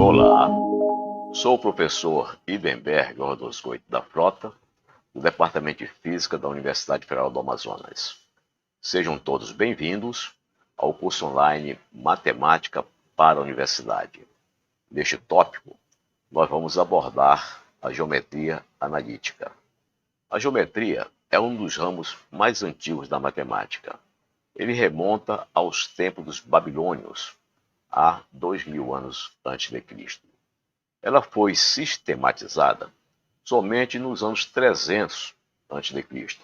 Olá, sou o professor Idenberg Ordosgoito da Frota, do Departamento de Física da Universidade Federal do Amazonas. Sejam todos bem-vindos ao curso online Matemática para a Universidade. Neste tópico, nós vamos abordar a geometria analítica. A geometria é um dos ramos mais antigos da matemática. Ele remonta aos tempos dos babilônios, há 2000 anos antes de Cristo. Ela foi sistematizada somente nos anos 300 a.C.,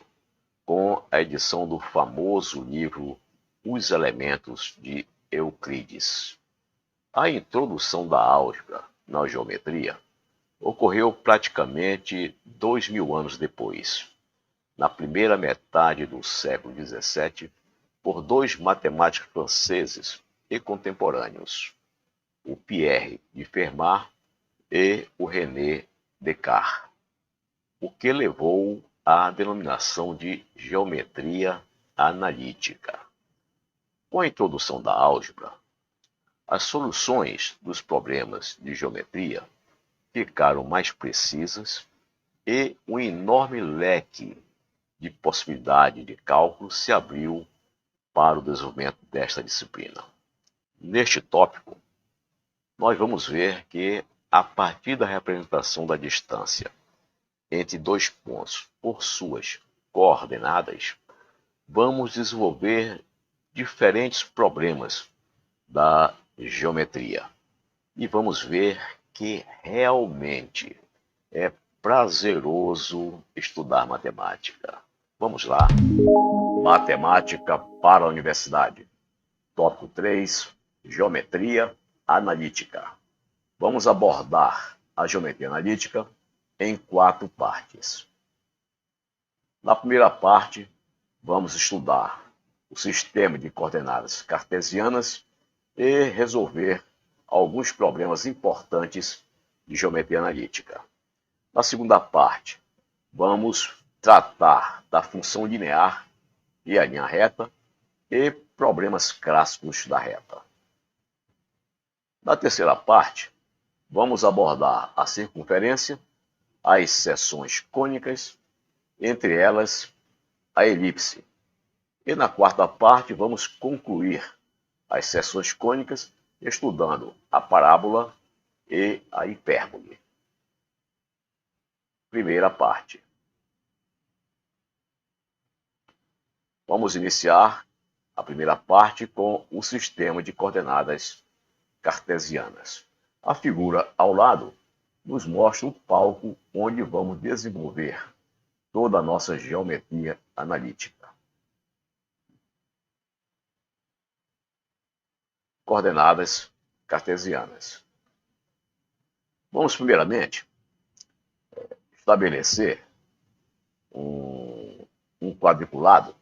com a edição do famoso livro Os Elementos de Euclides. A introdução da álgebra na geometria ocorreu praticamente 2000 anos depois, na primeira metade do século XVII, por dois matemáticos franceses e contemporâneos, o Pierre de Fermat e o René Descartes, o que levou à denominação de geometria analítica. Com a introdução da álgebra, as soluções dos problemas de geometria ficaram mais precisas e um enorme leque de possibilidade de cálculo se abriu para o desenvolvimento desta disciplina. Neste tópico, nós vamos ver que, a partir da representação da distância entre dois pontos por suas coordenadas, vamos desenvolver diferentes problemas da geometria. E vamos ver que realmente é prazeroso estudar matemática. Vamos lá. Matemática para a Universidade. Tópico 3. Geometria analítica. Vamos abordar a geometria analítica em 4 partes. Na primeira parte, vamos estudar o sistema de coordenadas cartesianas e resolver alguns problemas importantes de geometria analítica. Na segunda parte, vamos tratar da função linear e a linha reta e problemas clássicos da reta. Na terceira parte, vamos abordar a circunferência, as seções cônicas, entre elas a elipse. E na quarta parte, vamos concluir as seções cônicas estudando a parábola e a hipérbole. Primeira parte. Vamos iniciar a primeira parte com o sistema de coordenadas cartesianas. A figura ao lado nos mostra o palco onde vamos desenvolver toda a nossa geometria analítica. Coordenadas cartesianas. Vamos primeiramente estabelecer um quadriculado,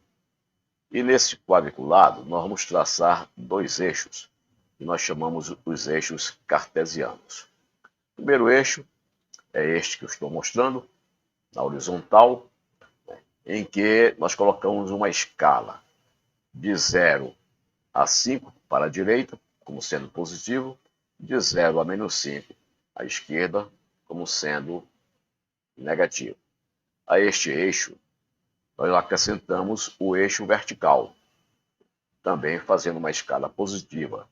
e nesse quadriculado nós vamos traçar dois eixos, que nós chamamos os eixos cartesianos. O primeiro eixo é este que eu estou mostrando, na horizontal, em que nós colocamos uma escala de 0 a 5 para a direita, como sendo positivo, de 0 a menos 5 à esquerda, como sendo negativo. A este eixo, nós acrescentamos o eixo vertical, também fazendo uma escala positiva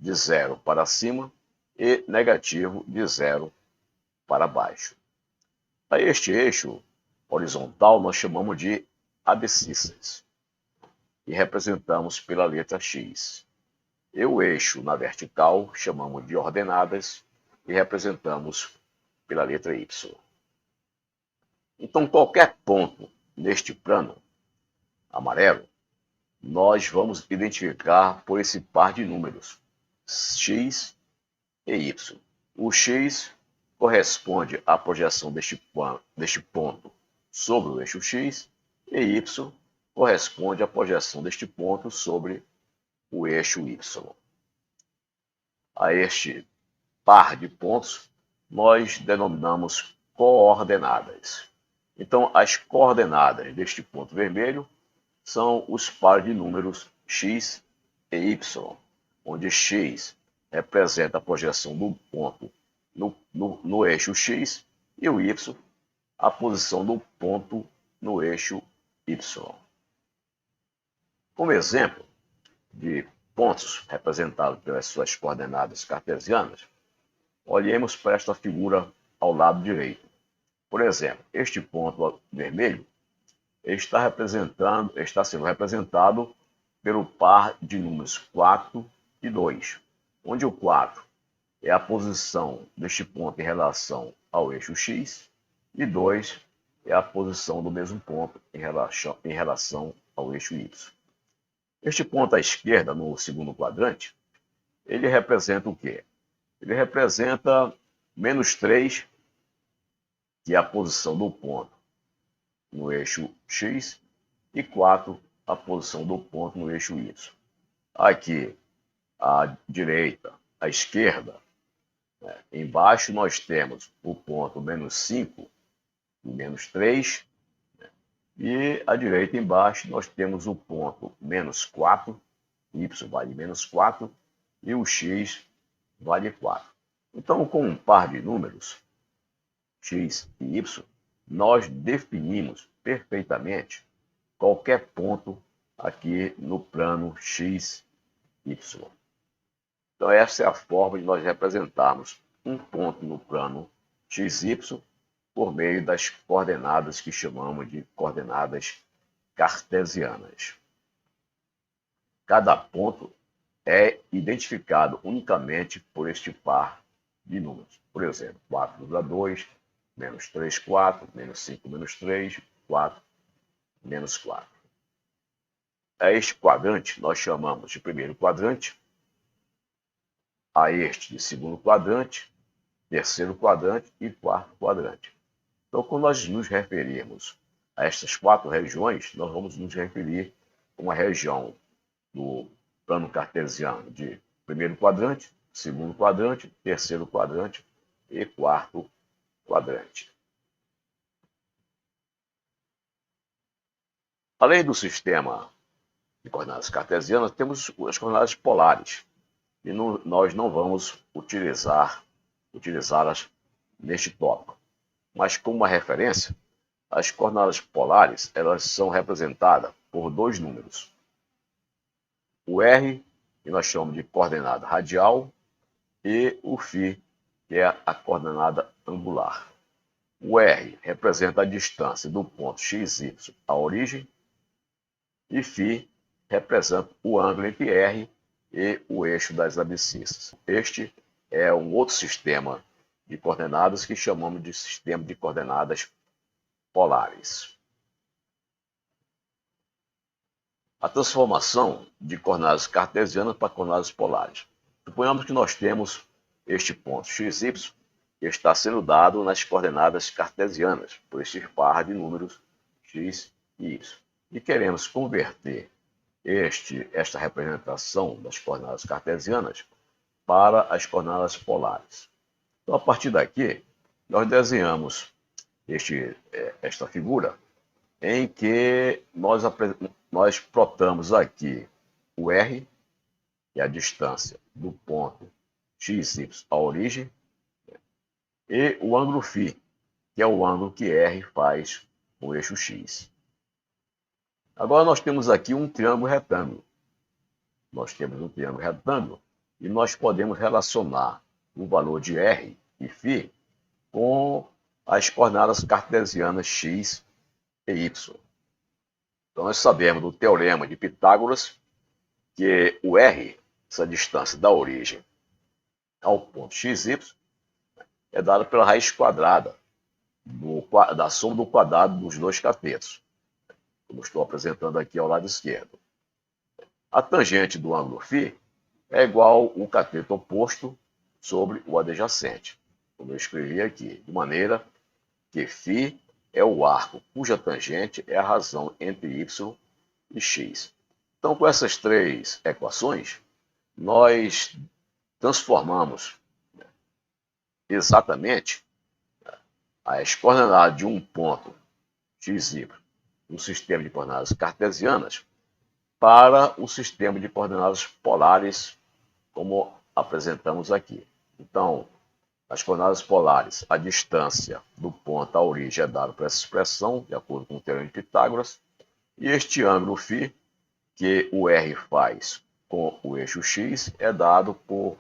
de 0 para cima e negativo de 0 para baixo. A este eixo horizontal nós chamamos de abscissas e representamos pela letra X. E o eixo na vertical chamamos de ordenadas e representamos pela letra Y. Então, qualquer ponto neste plano amarelo, nós vamos identificar por esse par de números, X e Y. O X corresponde à projeção deste ponto sobre o eixo X e Y corresponde à projeção deste ponto sobre o eixo Y. A este par de pontos nós denominamos coordenadas. Então, as coordenadas deste ponto vermelho são os pares de números x e y, onde x representa a projeção do ponto no eixo X, e o Y, a posição do ponto no eixo Y. Como exemplo de pontos representados pelas suas coordenadas cartesianas, olhemos para esta figura ao lado direito. Por exemplo, este ponto vermelho está sendo representado pelo par de números 4 e 2, onde o 4 é a posição deste ponto em relação ao eixo X, e 2 é a posição do mesmo ponto em relação ao eixo Y. Este ponto à esquerda, no segundo quadrante, ele representa o quê? Ele representa -3, que é a posição do ponto no eixo X, e 4, a posição do ponto no eixo Y. Aqui, à direita, à esquerda, embaixo nós temos o ponto -5 e -3, e à direita embaixo nós temos o ponto -4, y vale -4, e o x vale 4. Então, com um par de números, x e y, nós definimos perfeitamente qualquer ponto aqui no plano x, y. Então, essa é a forma de nós representarmos um ponto no plano x, y por meio das coordenadas que chamamos de coordenadas cartesianas. Cada ponto é identificado unicamente por este par de números. Por exemplo, 4,2, -3, 4, -5, -3, 4, -4. A este quadrante nós chamamos de primeiro quadrante, a este de segundo quadrante, terceiro quadrante e quarto quadrante. Então, quando nós nos referirmos a estas 4 regiões, nós vamos nos referir a uma região do plano cartesiano de primeiro quadrante, segundo quadrante, terceiro quadrante e quarto quadrante. Além do sistema de coordenadas cartesianas, temos as coordenadas polares, e nós não vamos utilizá-las neste tópico. Mas como uma referência, as coordenadas polares elas são representadas por 2 números. O R, que nós chamamos de coordenada radial, e o φ, que é a coordenada angular. O R representa a distância do ponto XY à origem, e φ representa o ângulo entre R e o eixo das abscissas. Este é um outro sistema de coordenadas que chamamos de sistema de coordenadas polares. A transformação de coordenadas cartesianas para coordenadas polares. Suponhamos que nós temos este ponto XY que está sendo dado nas coordenadas cartesianas, por este par de números x e y. E queremos converter esta representação das coordenadas cartesianas para as coordenadas polares. Então, a partir daqui, nós desenhamos esta figura em que nós plotamos aqui o R, que é a distância do ponto XY à origem, e o ângulo φ, que é o ângulo que R faz com o eixo X. Agora nós temos aqui um triângulo retângulo. E nós podemos relacionar o valor de R e φ com as coordenadas cartesianas x e y. Então nós sabemos do teorema de Pitágoras que o R, essa distância da origem ao ponto xy, é dada pela raiz quadrada da soma do quadrado dos 2 catetos, como estou apresentando aqui ao lado esquerdo. A tangente do ângulo φ é igual ao cateto oposto sobre o adjacente, como eu escrevi aqui, de maneira que φ é o arco cuja tangente é a razão entre y e x. Então, com essas 3 equações, nós transformamos exatamente as coordenadas de um ponto xy no sistema de coordenadas cartesianas para o sistema de coordenadas polares, como apresentamos aqui. Então, as coordenadas polares, a distância do ponto à origem é dada por essa expressão, de acordo com o teorema de Pitágoras, e este ângulo φ, que o R faz com o eixo x, é dado por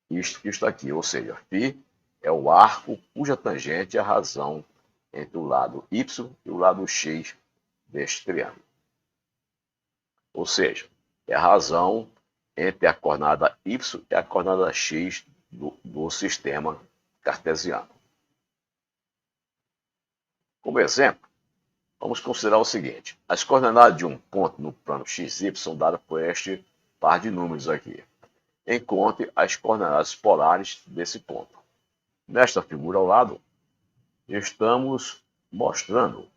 isto aqui, ou seja, φ é o arco cuja tangente é a razão entre o lado y e o lado x deste triângulo. Ou seja, é a razão entre a coordenada y e a coordenada x do sistema cartesiano. Como exemplo, vamos considerar o seguinte: as coordenadas de um ponto no plano xy são dadas por este par de números aqui. Encontre as coordenadas polares desse ponto. Nesta figura ao lado, estamos mostrando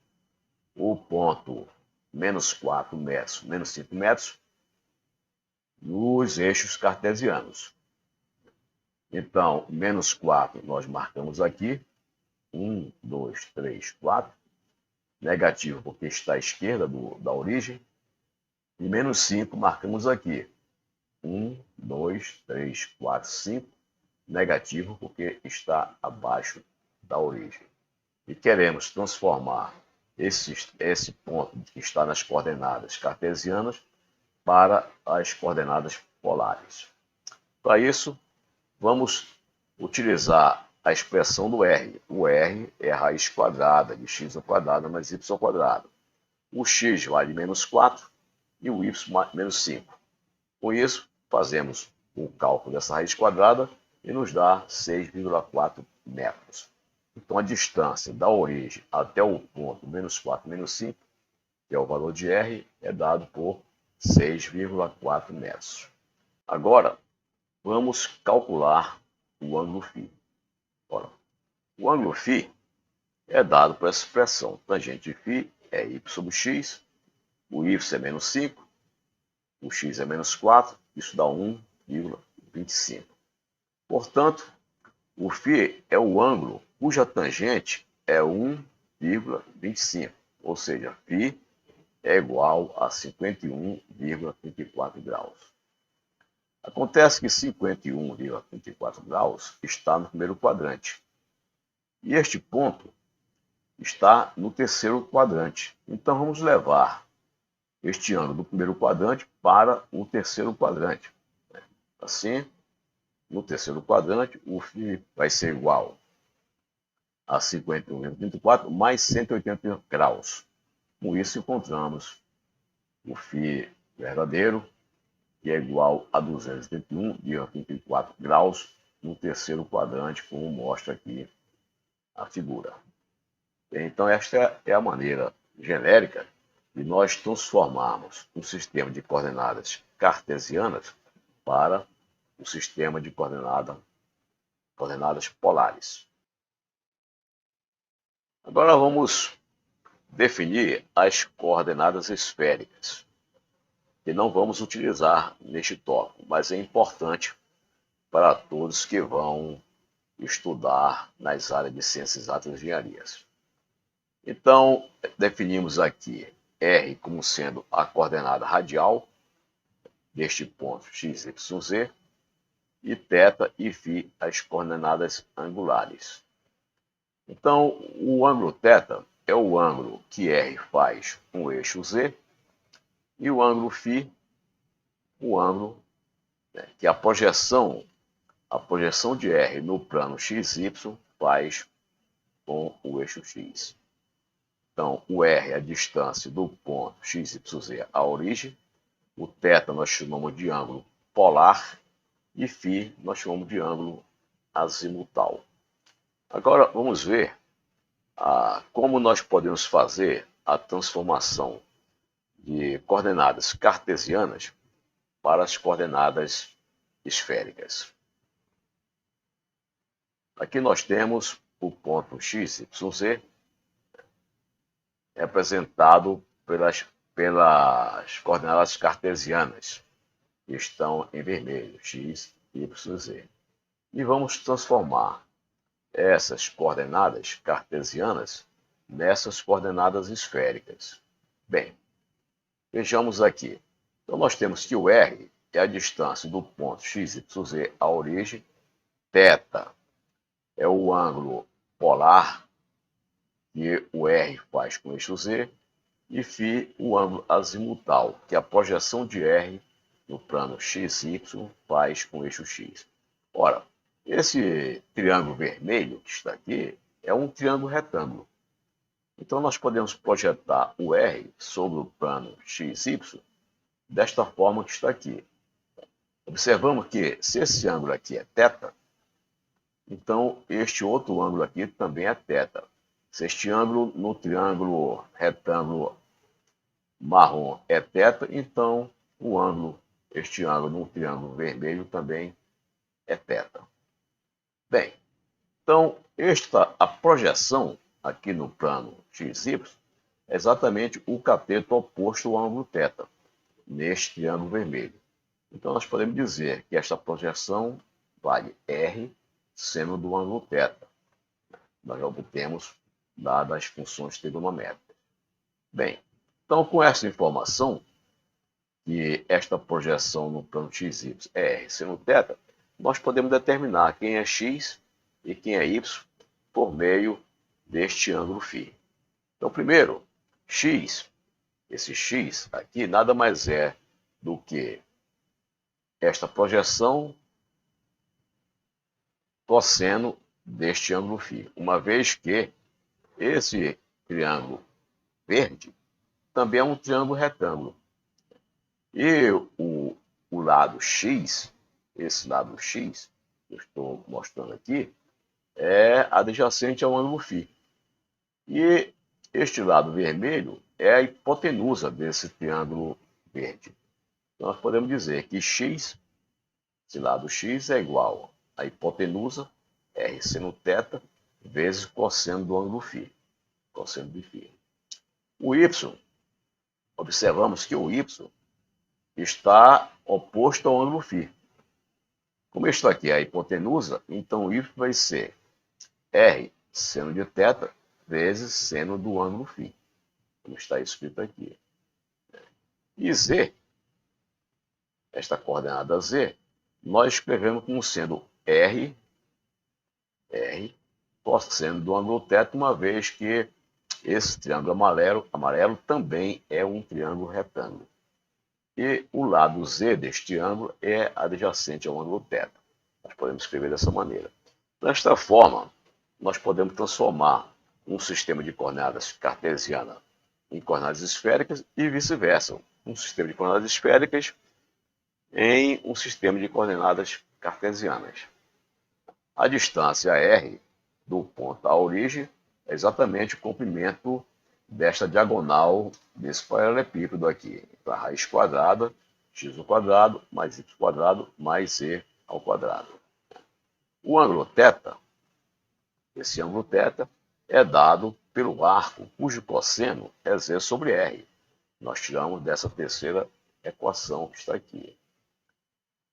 o ponto menos 4 metros, menos 5 metros, nos eixos cartesianos. Então, menos 4 nós marcamos aqui, 1, 2, 3, 4, negativo porque está à esquerda da origem, e menos 5 marcamos aqui, 1, 2, 3, 4, 5, negativo porque está abaixo da origem. E queremos transformar esse ponto que está nas coordenadas cartesianas para as coordenadas polares. Para isso, vamos utilizar a expressão do R. O R é a raiz quadrada de x ao quadrado mais y ao quadrado. O x vale menos 4 e o y menos 5. Com isso, fazemos o cálculo dessa raiz quadrada e nos dá 6,4 metros. Então, a distância da origem até o ponto menos 4, menos 5, que é o valor de R, é dado por 6,4 metros. Agora, vamos calcular o ângulo φ. Ora, o ângulo φ é dado por essa expressão. Tangente de φ é y sobre x, o y é menos 5, o x é menos 4, isso dá 1,25. Portanto, o φ é o ângulo cuja tangente é 1,25, ou seja, φ é igual a 51,34 graus. Acontece que 51,34 graus está no primeiro quadrante. E este ponto está no terceiro quadrante. Então, vamos levar este ângulo do primeiro quadrante para o terceiro quadrante. Assim, no terceiro quadrante, o φ vai ser igual a 51,34 mais 180 graus. Com isso, encontramos o φ verdadeiro, que é igual a 271,34 graus no terceiro quadrante, como mostra aqui a figura. Então, esta é a maneira genérica de nós transformarmos um sistema de coordenadas cartesianas para o sistema de coordenadas polares. Agora vamos definir as coordenadas esféricas, que não vamos utilizar neste tópico, mas é importante para todos que vão estudar nas áreas de ciências exatas e engenharias. Então, definimos aqui R como sendo a coordenada radial deste ponto x, y, z, e θ e φ as coordenadas angulares. Então, o ângulo θ é o ângulo que R faz com o eixo z, e o ângulo φ, o ângulo que a projeção de R no plano XY faz com o eixo x. Então, o R é a distância do ponto XYZ à origem, o θ nós chamamos de ângulo polar e φ nós chamamos de ângulo azimutal. Agora, vamos ver como nós podemos fazer a transformação de coordenadas cartesianas para as coordenadas esféricas. Aqui nós temos o ponto x, y, z, representado pelas coordenadas cartesianas, que estão em vermelho, x, y, z. E vamos transformar essas coordenadas cartesianas nessas coordenadas esféricas. Bem, vejamos aqui. Então, nós temos que o R é a distância do ponto x, y, z à origem. Θ é o ângulo polar que o R faz com o eixo Z. E φ o ângulo azimutal, que a projeção de R no plano XY faz com o eixo X. Ora, esse triângulo vermelho que está aqui é um triângulo retângulo. Então, nós podemos projetar o R sobre o plano XY desta forma que está aqui. Observamos que se esse ângulo aqui é θ, então este outro ângulo aqui também é θ. Se este ângulo no triângulo retângulo marrom é θ, então este ângulo no triângulo vermelho também é θ. Bem, então a projeção aqui no plano XY é exatamente o cateto oposto ao ângulo θ, neste triângulo vermelho. Então nós podemos dizer que esta projeção vale R seno do ângulo θ. Nós já obtemos dadas as funções trigonométricas. Bem, então com essa informação, que esta projeção no plano XY é R seno θ, nós podemos determinar quem é X e quem é Y por meio deste ângulo φ. Então, primeiro, X, esse X aqui nada mais é do que esta projeção cosseno deste ângulo φ, uma vez que esse triângulo verde também é um triângulo retângulo. E o lado X, esse lado X, que eu estou mostrando aqui, é adjacente ao ângulo φ. E este lado vermelho é a hipotenusa desse triângulo verde. Então, nós podemos dizer que X, esse lado X é igual à hipotenusa, R seno θ, vezes cosseno do ângulo φ. Cosseno de φ. O Y, observamos que o Y está oposto ao ângulo φ. Como isto aqui é a hipotenusa, então o y vai ser R seno de θ vezes seno do ângulo φ, como está escrito aqui. E Z, esta coordenada Z, nós escrevemos como sendo R cosseno do ângulo θ, uma vez que esse triângulo amarelo também é um triângulo retângulo. E o lado Z deste ângulo é adjacente ao ângulo θ. Nós podemos escrever dessa maneira. Desta forma, nós podemos transformar um sistema de coordenadas cartesiana em coordenadas esféricas e vice-versa. Um sistema de coordenadas esféricas em um sistema de coordenadas cartesianas. A distância R do ponto à origem é exatamente o comprimento desta diagonal desse paralelepípedo aqui. Então, a raiz quadrada, x ao quadrado, mais y quadrado, mais z ao quadrado. O ângulo θ, esse ângulo θ, é dado pelo arco cujo cosseno é z sobre r. Nós tiramos dessa terceira equação que está aqui.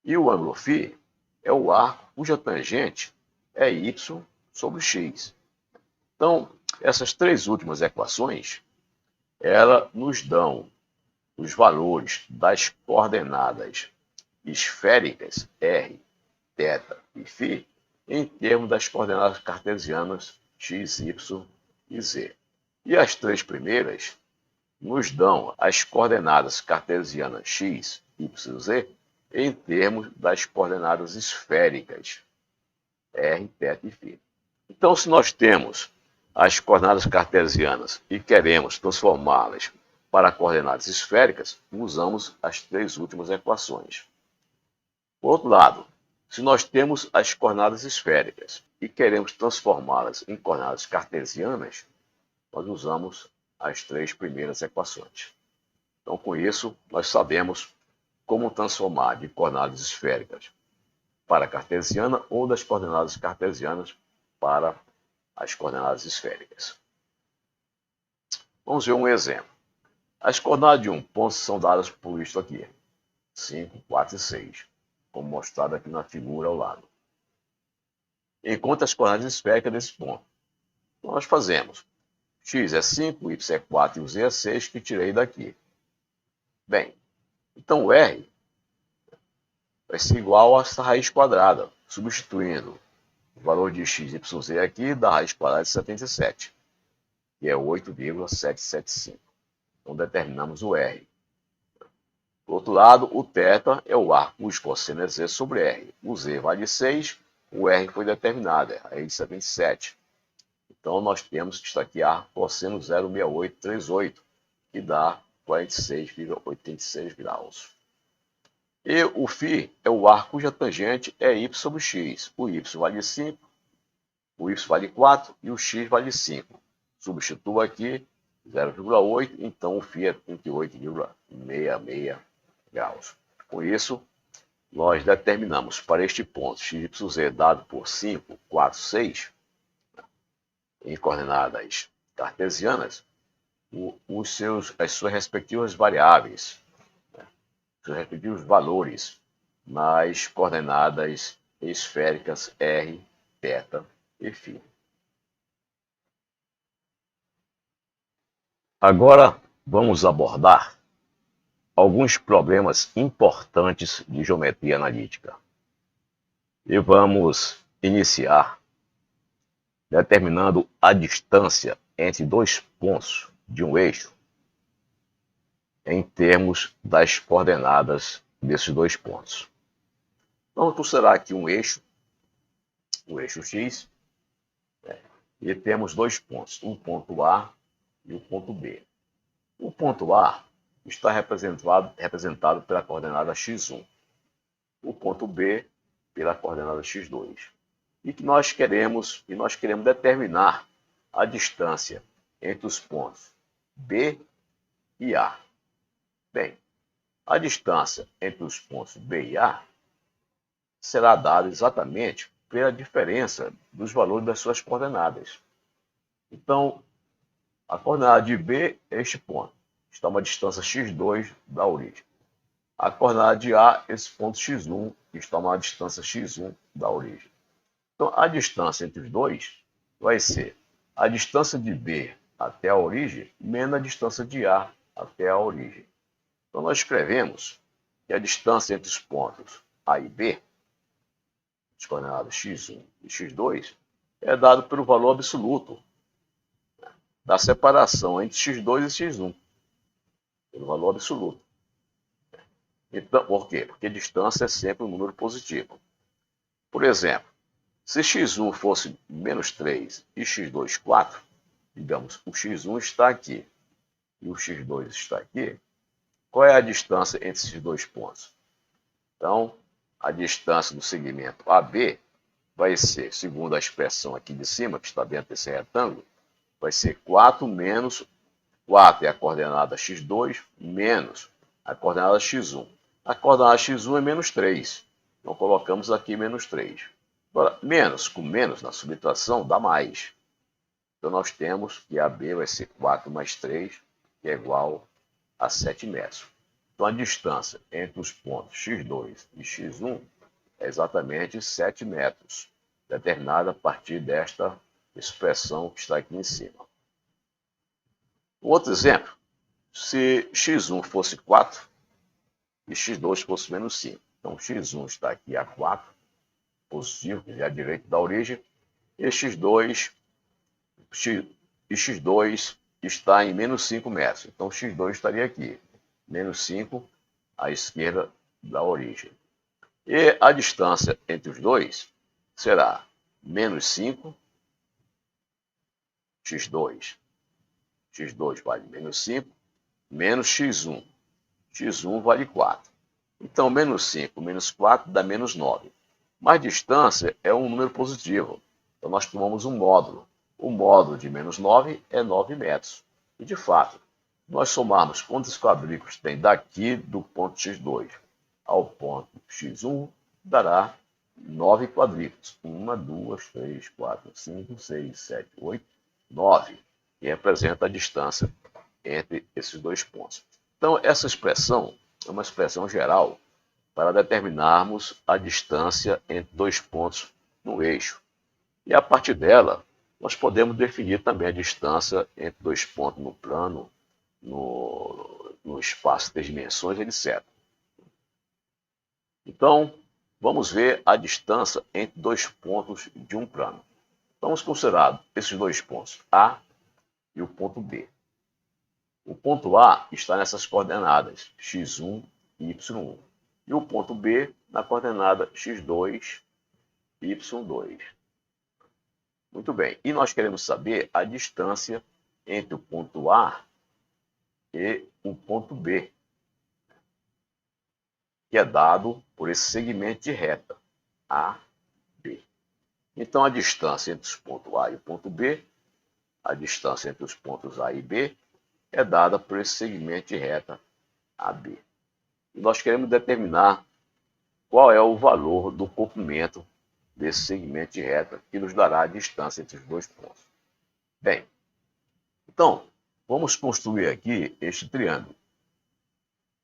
E o ângulo φ é o arco cuja tangente é y sobre x. Então, essas três últimas equações, elas nos dão os valores das coordenadas esféricas R, θ e φ em termos das coordenadas cartesianas x, y e z. E as três primeiras nos dão as coordenadas cartesianas x, y e z em termos das coordenadas esféricas R, θ e φ. Então, se nós temos as coordenadas cartesianas e queremos transformá-las para coordenadas esféricas, usamos as três últimas equações. Por outro lado, se nós temos as coordenadas esféricas e queremos transformá-las em coordenadas cartesianas, nós usamos as três primeiras equações. Então, com isso, nós sabemos como transformar de coordenadas esféricas para cartesiana ou das coordenadas cartesianas para as coordenadas esféricas. Vamos ver um exemplo. As coordenadas de um ponto são dadas por isto aqui, 5, 4 e 6, como mostrado aqui na figura ao lado. Encontre as coordenadas esféricas desse ponto. Então, nós fazemos x é 5, y é 4 e o z é 6, que tirei daqui. Bem, então o R vai ser igual a essa raiz quadrada, substituindo o valor de x, y, z aqui da raiz quadrada de 77, que é 8,775. Então determinamos o R. Do outro lado, o θ é o arco cujo cosseno é z sobre R. O z vale 6, o R foi determinado, é raiz de 77. Então nós temos que estaquear cosseno 0,6838, que dá 46,86 graus. E o φ é o arco cuja tangente é y sobre x. O y vale 5, o y vale 4 e o x vale 5. Substituo aqui 0,8, então o φ é 38,66 graus. Com isso, nós determinamos para este ponto x, y, z dado por 5, 4, 6, em coordenadas cartesianas, as suas respectivas variáveis, seus respectivos valores nas coordenadas esféricas R, θ e φ. Agora vamos abordar alguns problemas importantes de geometria analítica. E vamos iniciar determinando a distância entre dois pontos de um eixo em termos das coordenadas desses dois pontos. Vamos considerar aqui um eixo, o eixo X, e temos dois pontos, um ponto A e o ponto B. O ponto A está representado pela coordenada x1, o ponto B pela coordenada x2. E que nós queremos determinar a distância entre os pontos B e A. Bem, a distância entre os pontos B e A será dada exatamente pela diferença dos valores das suas coordenadas. Então, a coordenada de B é este ponto, está a uma distância x2 da origem. A coordenada de A, esse ponto x1, está a uma distância x1 da origem. Então, a distância entre os dois vai ser a distância de B até a origem menos a distância de A até a origem. Então, nós escrevemos que a distância entre os pontos A e B, as coordenadas x1 e x2, é dado pelo valor absoluto da separação entre x2 e x1, pelo valor absoluto. Então, por quê? Porque distância é sempre um número positivo. Por exemplo, se x1 fosse menos 3 e x2 4, digamos, o x1 está aqui e o x2 está aqui, qual é a distância entre esses dois pontos? Então, a distância do segmento AB vai ser, segundo a expressão aqui de cima, que está dentro desse retângulo, vai ser 4 menos 4 é a coordenada x2 menos a coordenada x1. A coordenada x1 é menos 3. Então, colocamos aqui menos 3. Agora, menos com menos na subtração dá mais. Então, nós temos que AB vai ser 4 mais 3, que é igual a 7 metros. Então, a distância entre os pontos x2 e x1 é exatamente 7 metros, determinada a partir desta expressão que está aqui em cima. Um outro exemplo, se x1 fosse 4 e x2 fosse menos 5. Então, x1 está aqui a 4, positivo, que é a direita da origem, e x2 está em menos 5 metros. Então, x2 estaria aqui, menos 5 à esquerda da origem. E a distância entre os dois será menos 5, x2 vale menos 5, menos x1. x1 vale 4. Então, menos 5 menos 4 dá menos 9. Mas distância é um número positivo. Então, nós tomamos um módulo. O módulo de menos 9 é 9 metros. E, de fato, nós somarmos quantos quadrículos tem daqui do ponto x2 ao ponto x1, dará 9 quadrículos. 1, 2, 3, 4, 5, 6, 7, 8, 9. Que representa a distância entre esses dois pontos. Então, essa expressão é uma expressão geral para determinarmos a distância entre dois pontos no eixo. E a partir dela, nós podemos definir também a distância entre dois pontos no plano, no espaço de dimensões, etc. Então, vamos ver a distância entre dois pontos de um plano. Vamos considerar esses dois pontos, A e o ponto B. O ponto A está nessas coordenadas, x1 e y1. E o ponto B na coordenada x2 e y2. Muito bem. E nós queremos saber a distância entre o ponto A e o ponto B, que é dado por esse segmento de reta, AB. Então, a distância entre os pontos A e o ponto B, a distância entre os pontos A e B, é dada por esse segmento de reta AB. E nós queremos determinar qual é o valor do comprimento desse segmento de reta, que nos dará a distância entre os dois pontos. Bem, então, vamos construir aqui este triângulo.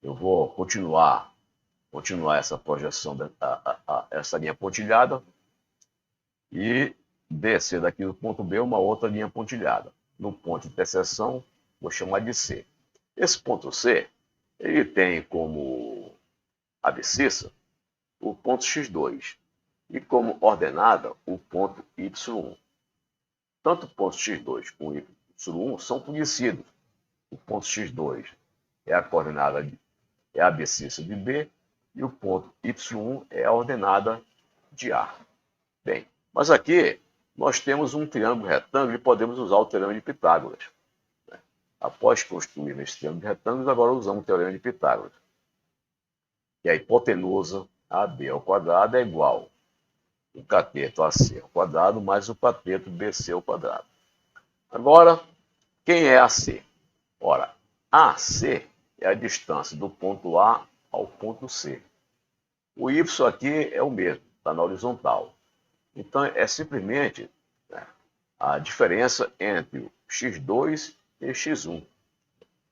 Eu vou continuar essa projeção, essa linha pontilhada, e descer daqui do ponto B uma outra linha pontilhada. No ponto de interseção, vou chamar de C. Esse ponto C, ele tem como abscissa o ponto x2 e como ordenada o ponto y1. Tanto o ponto x2 como o y1 são conhecidos. O ponto x2 é a coordenada, é a abscissa de B, e o ponto y1 é a ordenada de A. Bem, mas aqui nós temos um triângulo retângulo e podemos usar o teorema de Pitágoras. Após construir esse triângulo de retângulos, agora usamos o teorema de Pitágoras, que a hipotenusa AB ao quadrado é igual o cateto AC ao quadrado mais o cateto BC ao quadrado. Agora, quem é AC? Ora, AC é a distância do ponto A ao ponto C. O Y aqui é o mesmo, está na horizontal. Então, é simplesmente, né, a diferença entre o x2 e x1.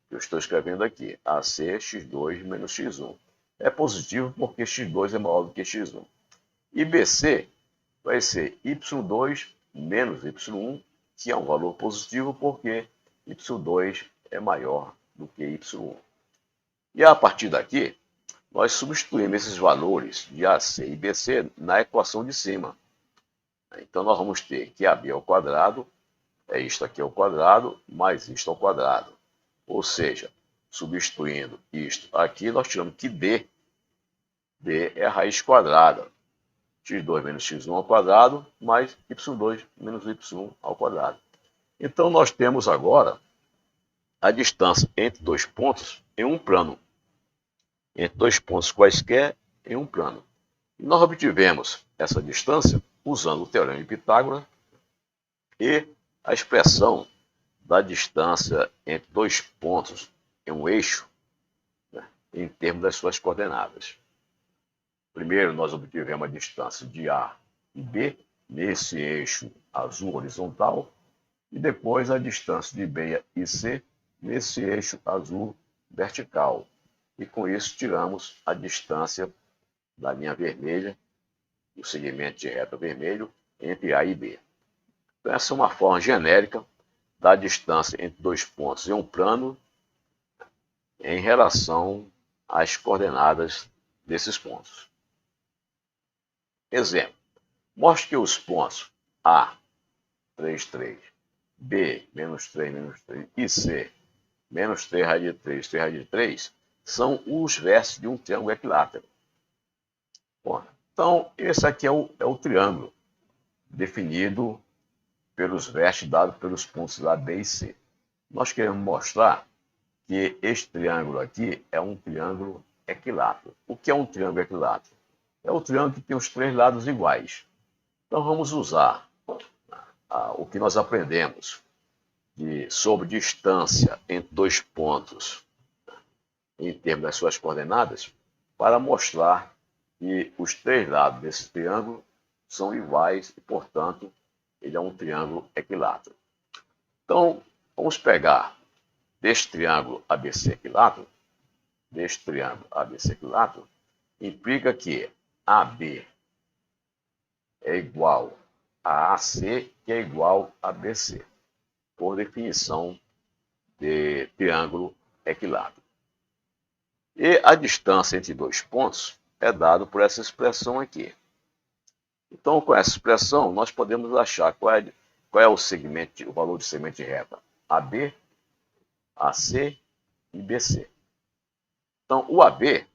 Eu estou escrevendo aqui, AC x2 menos x1. É positivo porque x2 é maior do que x1. E BC vai ser y2 menos y1, que é um valor positivo porque y2 é maior do que y1. E a partir daqui, nós substituímos esses valores de AC e BC na equação de cima. Então, nós vamos ter que AB ao quadrado é isto aqui ao quadrado mais isto ao quadrado. Ou seja, substituindo isto aqui, nós tiramos que D é a raiz quadrada. x2 menos x1 ao quadrado mais y2 menos y1 ao quadrado. Então, nós temos agora a distância entre dois pontos em um plano. Entre dois pontos quaisquer em um plano. E nós obtivemos essa distância usando o teorema de Pitágoras e a expressão da distância entre dois pontos em um eixo, né, em termos das suas coordenadas. Primeiro, nós obtivemos a distância de A e B nesse eixo azul horizontal e depois a distância de B e C nesse eixo azul vertical. E com isso tiramos a distância da linha vermelha, do segmento de reta vermelho, entre A e B. Então, essa é uma forma genérica da distância entre dois pontos em um plano em relação às coordenadas desses pontos. Exemplo. Mostre que os pontos A, 3, 3, B, menos 3, menos 3, e C, menos 3 raiz de 3, 3 raiz de 3, são os vértices de um triângulo equilátero. Bom, então, esse aqui é o triângulo definido pelos vértices dados pelos pontos A, B e C. Nós queremos mostrar que este triângulo aqui é um triângulo equilátero. O que é um triângulo equilátero? É o triângulo que tem os três lados iguais. Então, vamos usar o que nós aprendemos sobre distância entre dois pontos em termos das suas coordenadas para mostrar que os três lados desse triângulo são iguais e, portanto, ele é um triângulo equilátero. Então, vamos pegar deste triângulo ABC equilátero, implica que AB é igual a AC, que é igual a BC, por definição de triângulo equilátero. E a distância entre dois pontos é dado por essa expressão aqui. Então, com essa expressão, nós podemos achar qual é o segmento, o valor de segmento de reta AB, AC e BC. Então, o AB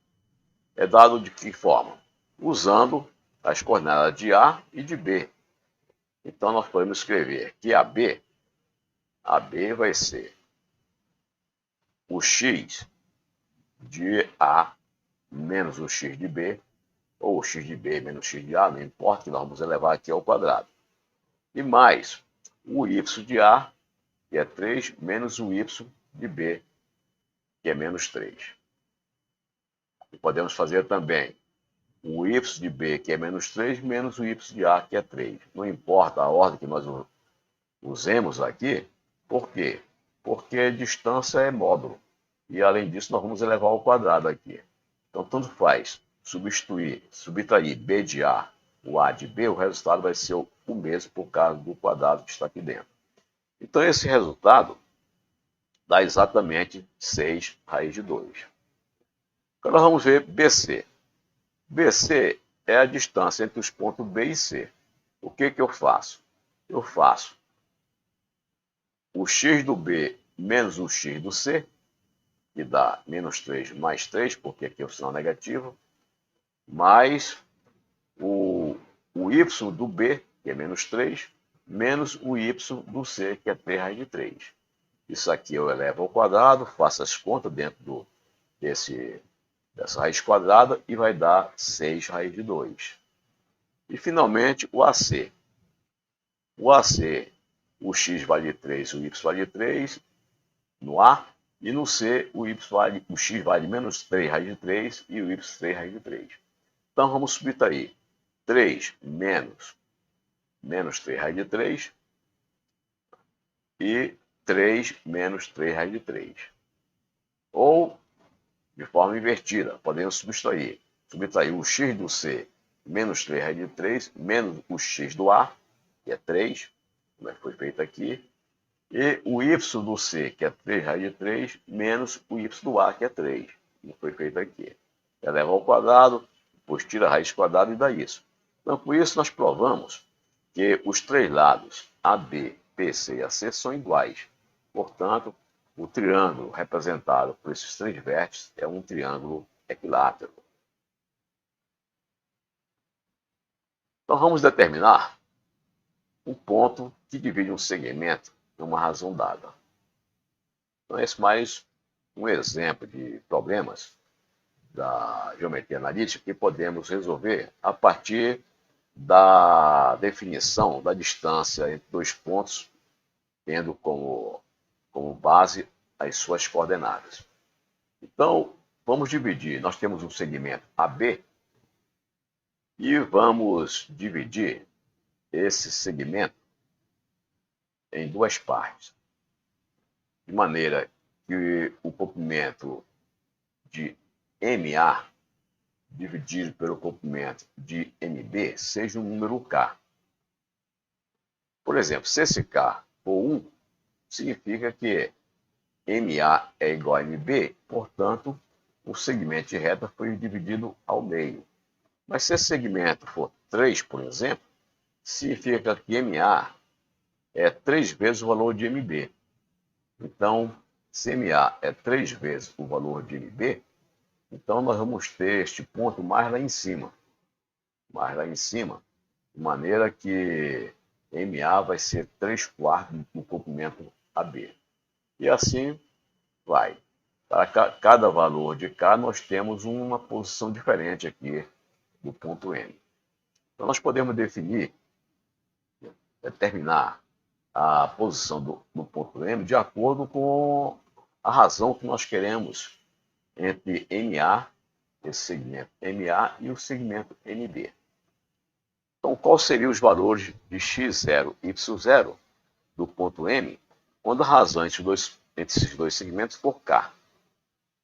é dado de que forma? Usando as coordenadas de A e de B. Então, nós podemos escrever que AB vai ser o x de A menos o x de B, ou o x de B menos o x de A, não importa, que nós vamos elevar aqui ao quadrado. E mais o y de A, que é 3, menos o y de B, que é menos 3. E podemos fazer também o y de B, que é menos 3, menos o y de A, que é 3. Não importa a ordem que nós usemos aqui. Por quê? Porque a distância é módulo. E, além disso, nós vamos elevar ao quadrado aqui. Então, tanto faz subtrair B de A, o A de B, o resultado vai ser o mesmo por causa do quadrado que está aqui dentro. Então, esse resultado dá exatamente 6 raiz de 2. Agora, vamos ver BC. BC é a distância entre os pontos B e C. O que eu faço? Eu faço o x do B menos o x do C, que dá menos 3 mais 3, porque aqui é o sinal negativo, mais o y do B, que é menos 3, menos o y do C, que é 3 raiz de 3. Isso aqui eu elevo ao quadrado, faço as contas dentro dessa raiz quadrada e vai dar 6 raiz de 2. E, finalmente, o AC. O AC, o x vale 3, o y vale 3 no A, e no C o x vale menos 3 raiz de 3 e o y 3 raiz de 3. Então vamos subtrair 3 menos 3 raiz de 3 e 3 menos 3 raiz de 3. Ou, de forma invertida, podemos subtrair o x do C menos 3 raiz de 3 menos o x do A, que é 3, como é que foi feito aqui, e o y do C, que é 3 raiz de 3, menos o y do A, que é 3, como foi feito aqui. Eleva ao quadrado, depois tira a raiz quadrada e dá isso. Então, por isso, nós provamos que os três lados AB, BC e AC são iguais. Portanto, o triângulo representado por esses três vértices é um triângulo equilátero. Então, vamos determinar um ponto que divide um segmento numa razão dada. Então, esse é mais um exemplo de problemas da geometria analítica que podemos resolver a partir da definição da distância entre dois pontos, tendo como base as suas coordenadas. Então, vamos dividir. Nós temos um segmento AB e vamos dividir esse segmento em duas partes, de maneira que o comprimento de MA dividido pelo comprimento de MB seja um número K. Por exemplo, se esse K for 1, significa que MA é igual a MB, portanto, o segmento de reta foi dividido ao meio. Mas se esse segmento for 3, por exemplo, significa que MA é 3 vezes o valor de MB. Então, se MA é 3 vezes o valor de MB, então nós vamos ter este ponto mais lá em cima. De maneira que MA vai ser 3/4 do comprimento AB. E assim vai. Para cada valor de K, nós temos uma posição diferente aqui do ponto M. Então, nós podemos determinar a posição do ponto M de acordo com a razão que nós queremos entre MA, esse segmento MA, e o segmento MB. Então, quais seriam os valores de x0 e y0 do ponto M quando a razão entre esses dois segmentos for K?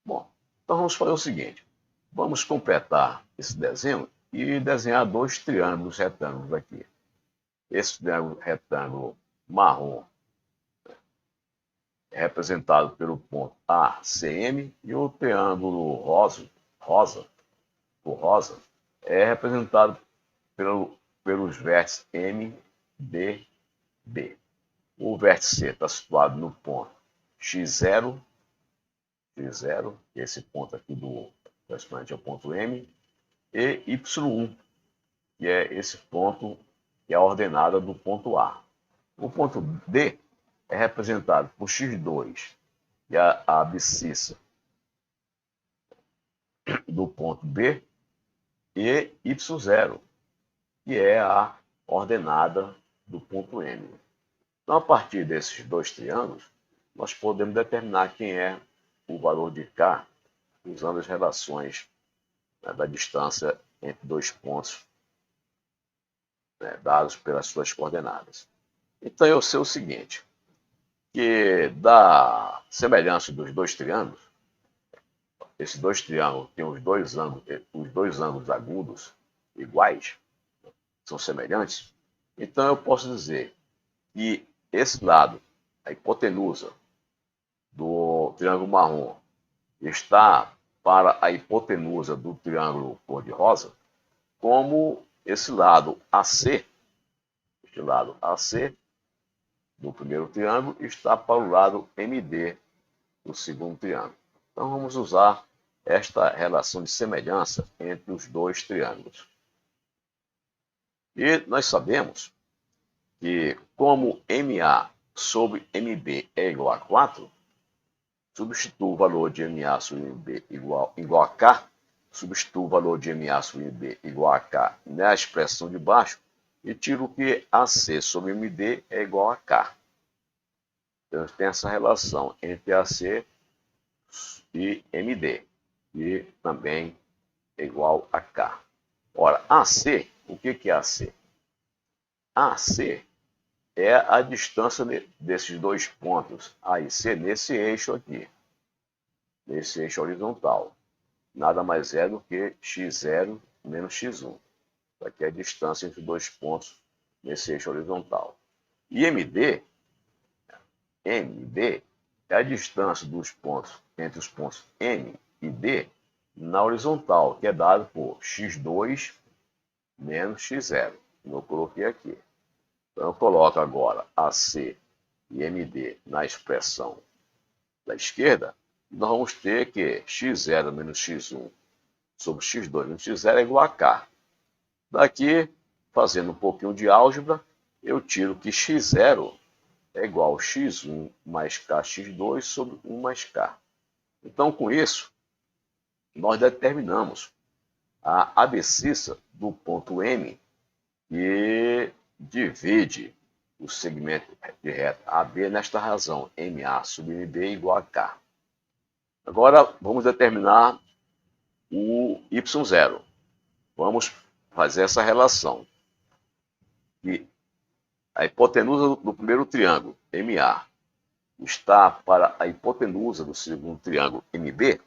Bom, então vamos fazer o seguinte. Vamos completar esse desenho e desenhar dois triângulos retângulos aqui. Esse triângulo retângulo marrom é representado pelo ponto ACM e o triângulo rosa por rosa, é representado pelos vértices M, D, B. O vértice C está situado no ponto x0, esse ponto aqui do correspondente ao ponto M, e y1, que é esse ponto que é a ordenada do ponto A. O ponto D é representado por x2, que é a abscissa do ponto B, e y0, que é a ordenada do ponto M. Então, a partir desses dois triângulos, nós podemos determinar quem é o valor de K usando as relações, né, da distância entre dois pontos, né, dados pelas suas coordenadas. Então, eu sei o seguinte, que da semelhança dos dois triângulos, esses dois triângulos têm os dois ângulos agudos iguais, são semelhantes, então eu posso dizer que esse lado, a hipotenusa do triângulo marrom, está para a hipotenusa do triângulo cor-de-rosa, como esse lado AC do primeiro triângulo está para o lado MD do segundo triângulo. Então vamos usar esta relação de semelhança entre os dois triângulos. E nós sabemos que, como MA sobre MB é igual a 4, substituo o valor de MA sobre MB igual a K, substituo o valor de MA sobre MB igual a K na expressão de baixo e tiro que AC sobre MD é igual a K. Então, tem essa relação entre AC e MD, e também é igual a K. Ora, AC, o que é AC? AC é a distância desses dois pontos A e C nesse eixo aqui, nesse eixo horizontal. Nada mais é do que x0 menos x1. Aqui é a distância entre dois pontos nesse eixo horizontal. E MD é a distância dos pontos entre os pontos M e D na horizontal, que é dado por x2 menos x0. Eu coloquei aqui. Então, eu coloco agora AC e MD na expressão da esquerda, e nós vamos ter que x0 menos x1 sobre x2 menos x0 é igual a K. Daqui, fazendo um pouquinho de álgebra, eu tiro que x0 é igual a x1 mais kx2 sobre 1 mais k. Então, com isso, nós determinamos a abscissa do ponto M, que divide o segmento de reta AB nesta razão, MA sobre MB igual a K. Agora, vamos determinar o Y0. Vamos fazer essa relação. E a hipotenusa do primeiro triângulo, MA, está para a hipotenusa do segundo triângulo, MB,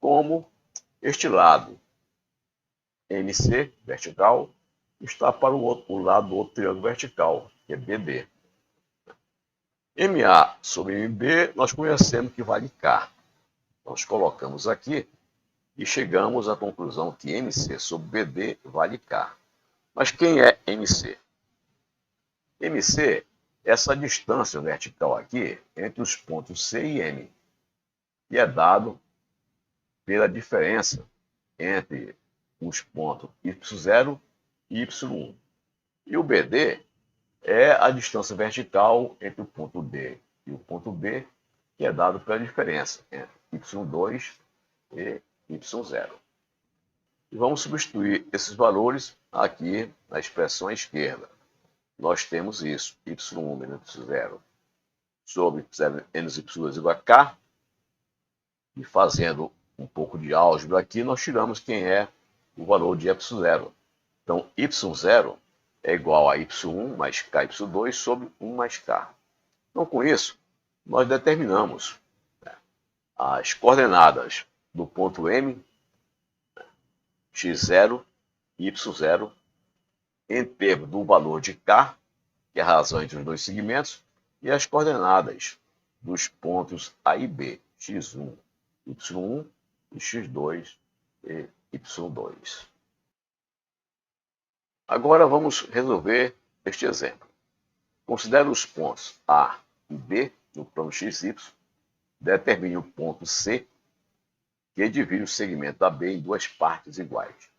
como este lado, MC, vertical, está para o lado do outro triângulo vertical, que é BD. MA sobre MB, nós conhecemos que vale K. Nós colocamos aqui e chegamos à conclusão que MC sobre BD vale K. Mas quem é MC? MC é essa distância vertical aqui entre os pontos C e M, que é dado pela diferença entre os pontos Y0 e Y1. E o BD é a distância vertical entre o ponto D e o ponto B, que é dado pela diferença entre Y2 e Y0. E vamos substituir esses valores aqui na expressão à esquerda. Nós temos isso, y1 menos y0 sobre 0 menos y2 igual a k. E fazendo um pouco de álgebra aqui, nós tiramos quem é o valor de y0. Então, y0 é igual a y1 mais ky2 sobre 1 mais k. Então, com isso, nós determinamos, né, as coordenadas do ponto M, x0 e y0, em termos do valor de K, que é a razão entre os dois segmentos, e as coordenadas dos pontos A e B, x1, y1 e x2 e y2. Agora vamos resolver este exemplo. Considere os pontos A e B no plano XY. Determine o ponto C, que divide o segmento AB em duas partes iguais.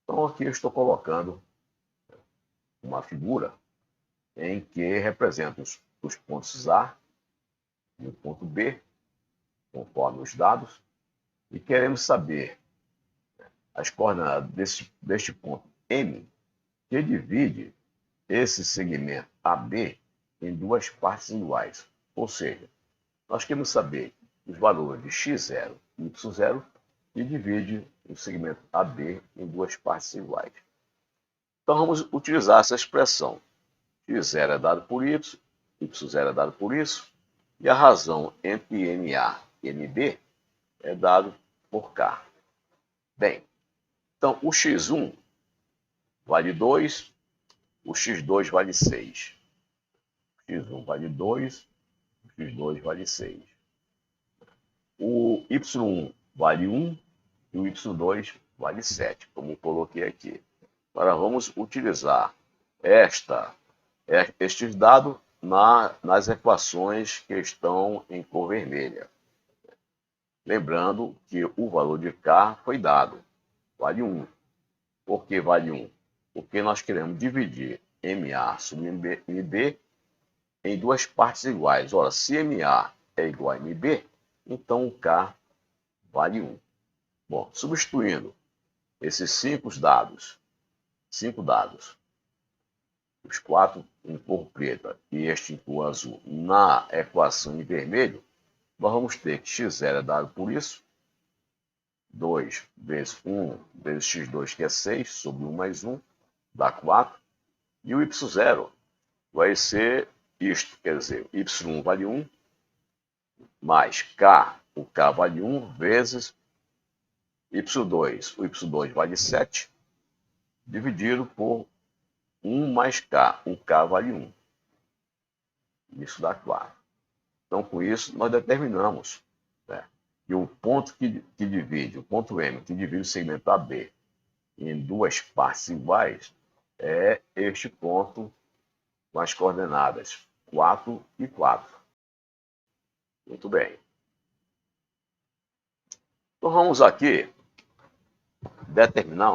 Então aqui eu estou colocando uma figura em que representa os pontos A e o ponto B, conforme os dados, e queremos saber as coordenadas deste ponto M, que divide esse segmento AB em duas partes iguais. Ou seja, nós queremos saber os valores de x0 e y0 e divide o segmento AB em duas partes iguais. Então vamos utilizar essa expressão. x0 é dado por y, y0 é dado por isso, e a razão entre MA e MB é dado por K. Bem, então o x1 vale 2, o x2 vale 6. O x1 vale 2, o x2 vale 6. O y1 vale 1 e o y2 vale 7, como coloquei aqui. Agora vamos utilizar estes dados nas equações que estão em cor vermelha. Lembrando que o valor de K foi dado, vale 1. Por que vale 1? Porque nós queremos dividir MA sobre MB em duas partes iguais. Ora, se MA é igual a MB, então o K vale 1. Bom, substituindo esses 5 dados, os 4 em cor preta e este em cor azul, na equação em vermelho, nós vamos ter que x0 é dado por isso, 2 vezes 1 vezes x2, que é 6, sobre 1 mais 1, dá 4. E o y0 vai ser isto, quer dizer, y1 vale 1, mais k, o k vale 1, vezes y2, o y2 vale 7, dividido por 1 mais k, o k vale 1. Isso dá 4. Então, com isso, nós determinamos, né, que o ponto que divide, o ponto M, que divide o segmento AB em duas partes iguais, é este ponto com as coordenadas 4 e 4. Muito bem. Então, vamos aqui determinar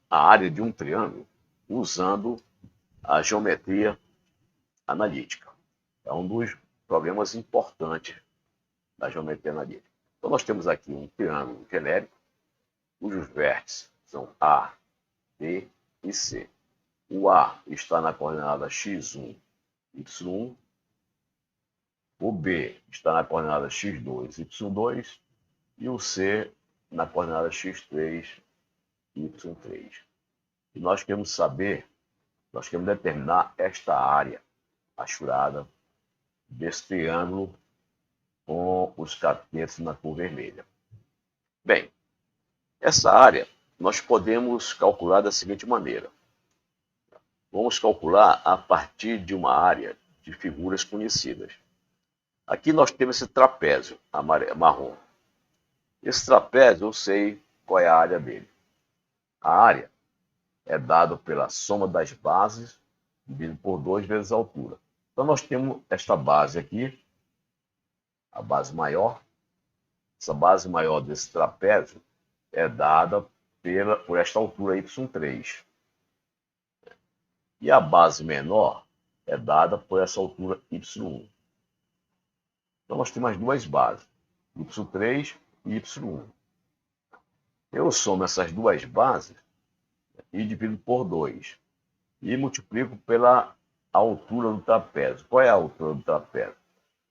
a área de um triângulo usando a geometria analítica. É um dos problemas importantes da geometria analítica. Então, nós temos aqui um triângulo genérico, cujos vértices são A, B e C. O A está na coordenada x1, y1. O B está na coordenada x2, y2. E o C na coordenada x3, y3. E nós queremos determinar esta área achurada desse triângulo com os catetos na cor vermelha. Bem, essa área nós podemos calcular da seguinte maneira. Vamos calcular a partir de uma área de figuras conhecidas. Aqui nós temos esse trapézio marrom. Esse trapézio eu sei qual é a área dele. A área é dada pela soma das bases dividido por 2 vezes a altura. Então nós temos esta base aqui, a base maior. Essa base maior desse trapézio é dada por esta altura y3. E a base menor é dada por essa altura y1. Então nós temos as duas bases, y3 e y1. Eu somo essas duas bases e divido por 2. E multiplico pela altura do trapézio. Qual é a altura do trapézio?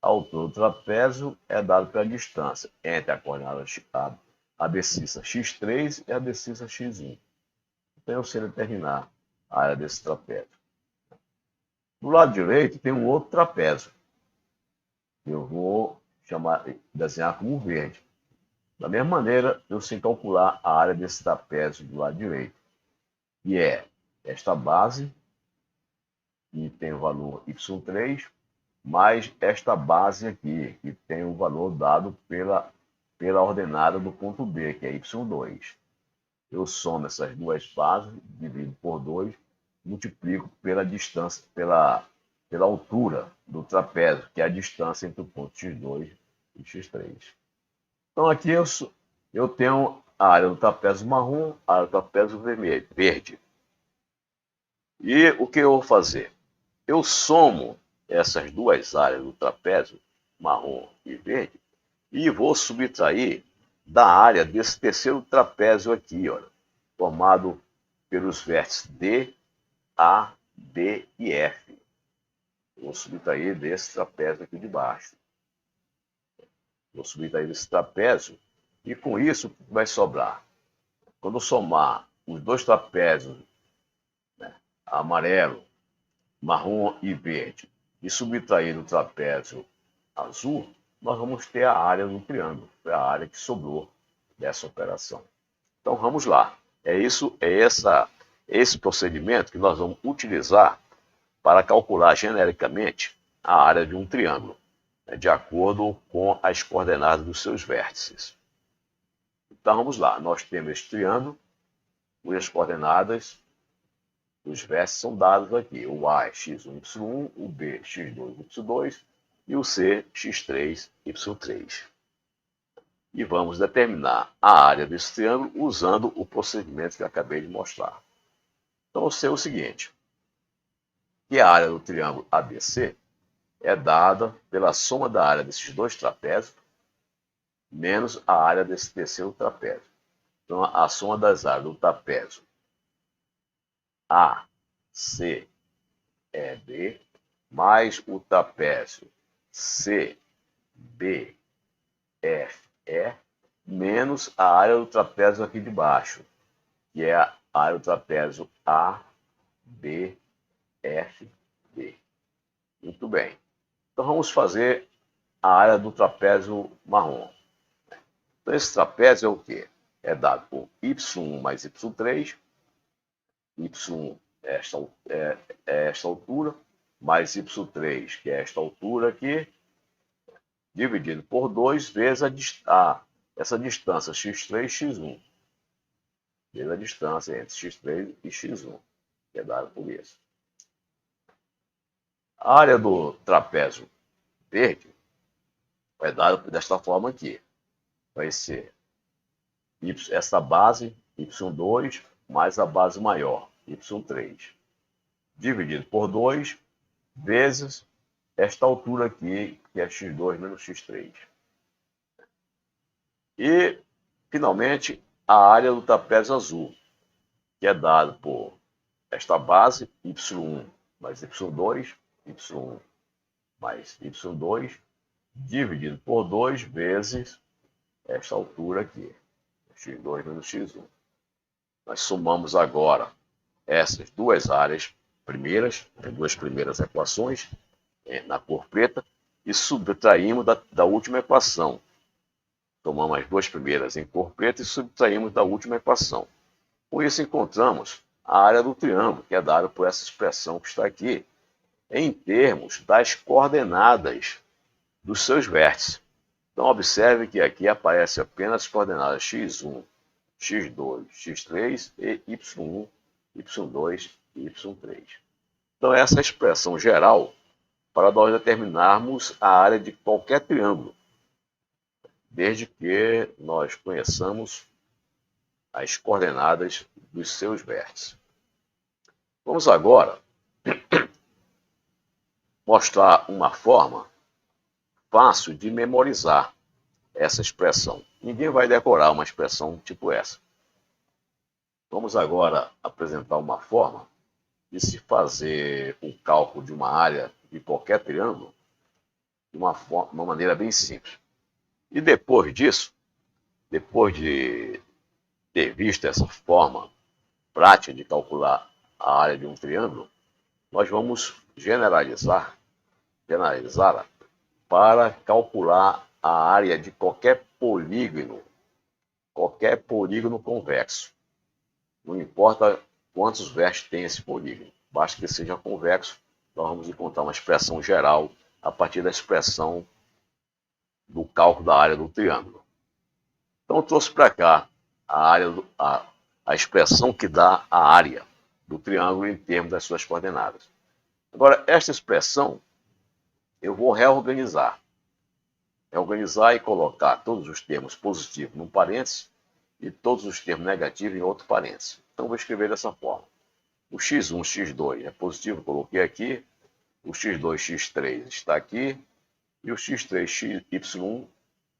A altura do trapézio é dada pela distância entre a coordenada abscissa x3 e a abscissa x1. Então eu sei determinar a área desse trapézio. Do lado direito tem um outro trapézio. Eu vou desenhar como verde. Da mesma maneira, eu sei calcular a área desse trapézio do lado direito, que é esta base, que tem o valor y3, mais esta base aqui, que tem o valor dado pela ordenada do ponto B, que é y2. eu somo essas duas bases, divido por 2, multiplico pela distância, pela altura do trapézio, que é a distância entre o ponto x2 e x3. Então aqui eu tenho a área do trapézio marrom, a área do trapézio verde. E o que eu vou fazer? Eu somo essas duas áreas do trapézio, marrom e verde, e vou subtrair da área desse terceiro trapézio aqui, olha, formado pelos vértices D, A, B e F. Vou subtrair desse trapézio aqui de baixo. Vou subtrair desse trapézio e com isso vai sobrar. Quando eu somar os dois trapézios, né, amarelo, marrom e verde, e subtrair do trapézio azul, nós vamos ter a área do triângulo, é a área que sobrou dessa operação. Então vamos lá. Esse procedimento que nós vamos utilizar para calcular genericamente a área de um triângulo, né, de acordo com as coordenadas dos seus vértices. Então vamos lá. Nós temos esse triângulo, cujas coordenadas dos vértices são dados aqui. O A é x1, y1, o B x2, y2 e o C x3, y3. E vamos determinar a área desse triângulo usando o procedimento que eu acabei de mostrar. Então, eu sei o seguinte, que a área do triângulo ABC é dada pela soma da área desses dois trapézios menos a área desse terceiro trapézio. Então, a soma das áreas do trapézio ACEB mais o trapézio CBFE menos a área do trapézio aqui de baixo, que é a área do trapézio ABFD. Muito bem. Então vamos fazer a área do trapézio marrom. Então esse trapézio é o quê? É dado por y1 mais y3, y1 é esta altura, mais y3, que é esta altura aqui, dividido por 2 vezes essa distância x3 x1. Vezes a distância entre x3 e x1, que é dada por isso. A área do trapézio verde é dada desta forma aqui. Vai ser essa base, y2, mais a base maior, y3, dividido por 2 vezes esta altura aqui, que é x2 menos x3. E, finalmente, a área do trapézio azul, que é dada por esta base, y1 mais y2, y1 mais y2, dividido por 2 vezes esta altura aqui, x2 menos x1. Nós somamos agora essas duas áreas primeiras, as duas primeiras equações, na cor preta, e subtraímos da última equação. Tomamos as duas primeiras em cor preta e subtraímos da última equação. Com isso encontramos a área do triângulo, que é dada por essa expressão que está aqui, em termos das coordenadas dos seus vértices. Então observe que aqui aparecem apenas as coordenadas x1, x2, x3 e y1, y2 e y3. Então essa é a expressão geral para nós determinarmos a área de qualquer triângulo, desde que nós conheçamos as coordenadas dos seus vértices. Vamos agora mostrar uma forma fácil de memorizar essa expressão. Ninguém vai decorar uma expressão tipo essa. Vamos agora apresentar uma forma de se fazer o cálculo de uma área de qualquer triângulo de uma maneira bem simples. E depois disso, depois de ter visto essa forma prática de calcular a área de um triângulo, nós vamos generalizá-la para calcular a área de qualquer polígono convexo. Não importa quantos vértices tem esse polígono, basta que seja convexo, nós vamos encontrar uma expressão geral a partir da expressão do cálculo da área do triângulo. Então eu trouxe para cá a a expressão que dá a área do triângulo em termos das suas coordenadas. Agora, esta expressão eu vou reorganizar. Reorganizar e colocar todos os termos positivos num parênteses e todos os termos negativos em outro parênteses. Então, vou escrever dessa forma. O x1, x2 é positivo, coloquei aqui. O x2, x3 está aqui. E o x3, xy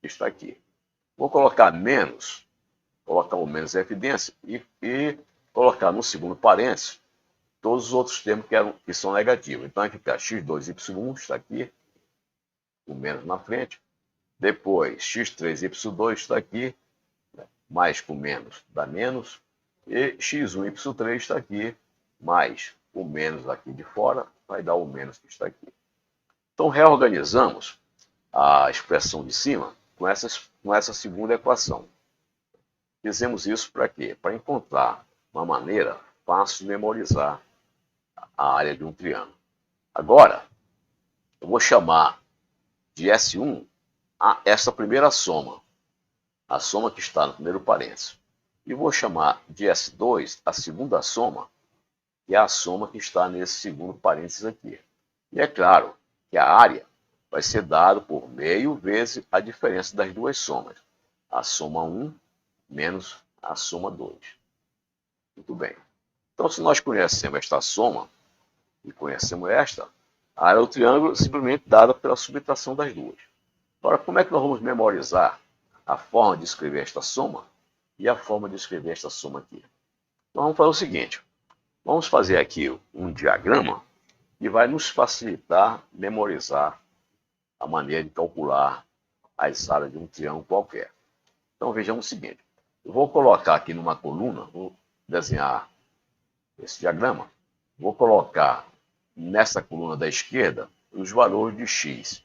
está aqui. Vou colocar menos, colocar o menos em evidência e colocar no segundo parênteses todos os outros termos que são negativos. Então, vai ficar x2y está aqui, o menos na frente. Depois, x3y2 está aqui, mais com menos dá menos. E x1, y3 está aqui, mais o menos aqui de fora vai dar o menos que está aqui. Então, reorganizamos a expressão de cima com essa segunda equação. Fizemos isso para quê? Para encontrar uma maneira fácil de memorizar a área de um triângulo. Agora, eu vou chamar de S1 essa primeira soma, a soma que está no primeiro parênteses. E vou chamar de S2 a segunda soma, que é a soma que está nesse segundo parênteses aqui. E é claro que a área vai ser dada por meio vezes a diferença das duas somas. A soma 1 menos a soma 2. Muito bem. Então, se nós conhecemos esta soma e conhecemos esta, a área do triângulo é simplesmente dada pela subtração das duas. Agora, como é que nós vamos memorizar a forma de escrever esta soma e a forma de escrever esta soma aqui? Então, vamos fazer o seguinte. Vamos fazer aqui um diagrama que vai nos facilitar memorizar a maneira de calcular as áreas de um triângulo qualquer. Então, vejamos o seguinte. Eu vou colocar aqui numa coluna, vou desenhar esse diagrama. Vou colocar nessa coluna da esquerda os valores de x.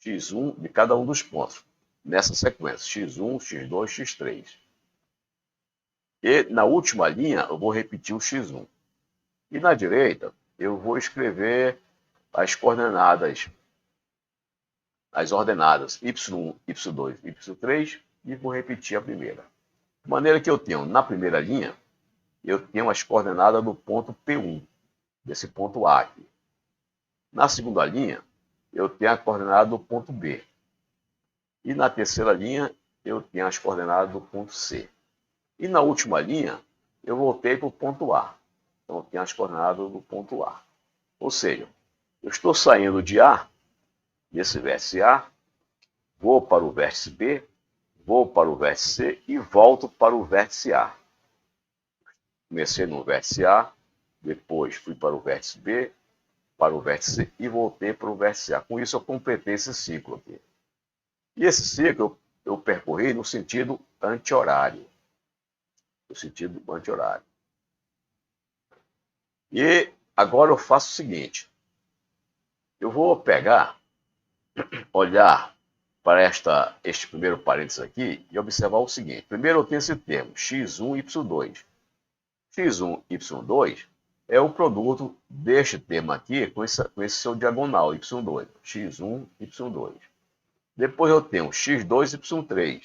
x1 de cada um dos pontos. Nessa sequência, x1, x2, x3. E na última linha, eu vou repetir o x1. E na direita, eu vou escrever as coordenadas, as ordenadas y1, y2, y3 e vou repetir a primeira. De maneira que eu tenho, na primeira linha, eu tenho as coordenadas do ponto P1, desse ponto A aqui. Na segunda linha, eu tenho a coordenada do ponto B. E na terceira linha, eu tenho as coordenadas do ponto C. E na última linha, eu voltei para o ponto A. Então, eu tenho as coordenadas do ponto A. Ou seja, eu estou saindo de A, desse vértice A, vou para o vértice B, vou para o vértice C e volto para o vértice A. Comecei no vértice A, depois fui para o vértice B, para o vértice C e voltei para o vértice A. Com isso, eu completei esse ciclo aqui. E esse ciclo eu percorri no sentido anti-horário. No sentido anti-horário. E agora eu faço o seguinte. Eu vou pegar, olhar para este primeiro parênteses aqui e observar o seguinte. Primeiro eu tenho esse termo, x1, y2. x1, y2 é o produto deste termo aqui com esse seu diagonal, y2. x1, y2. Depois eu tenho x2, y3,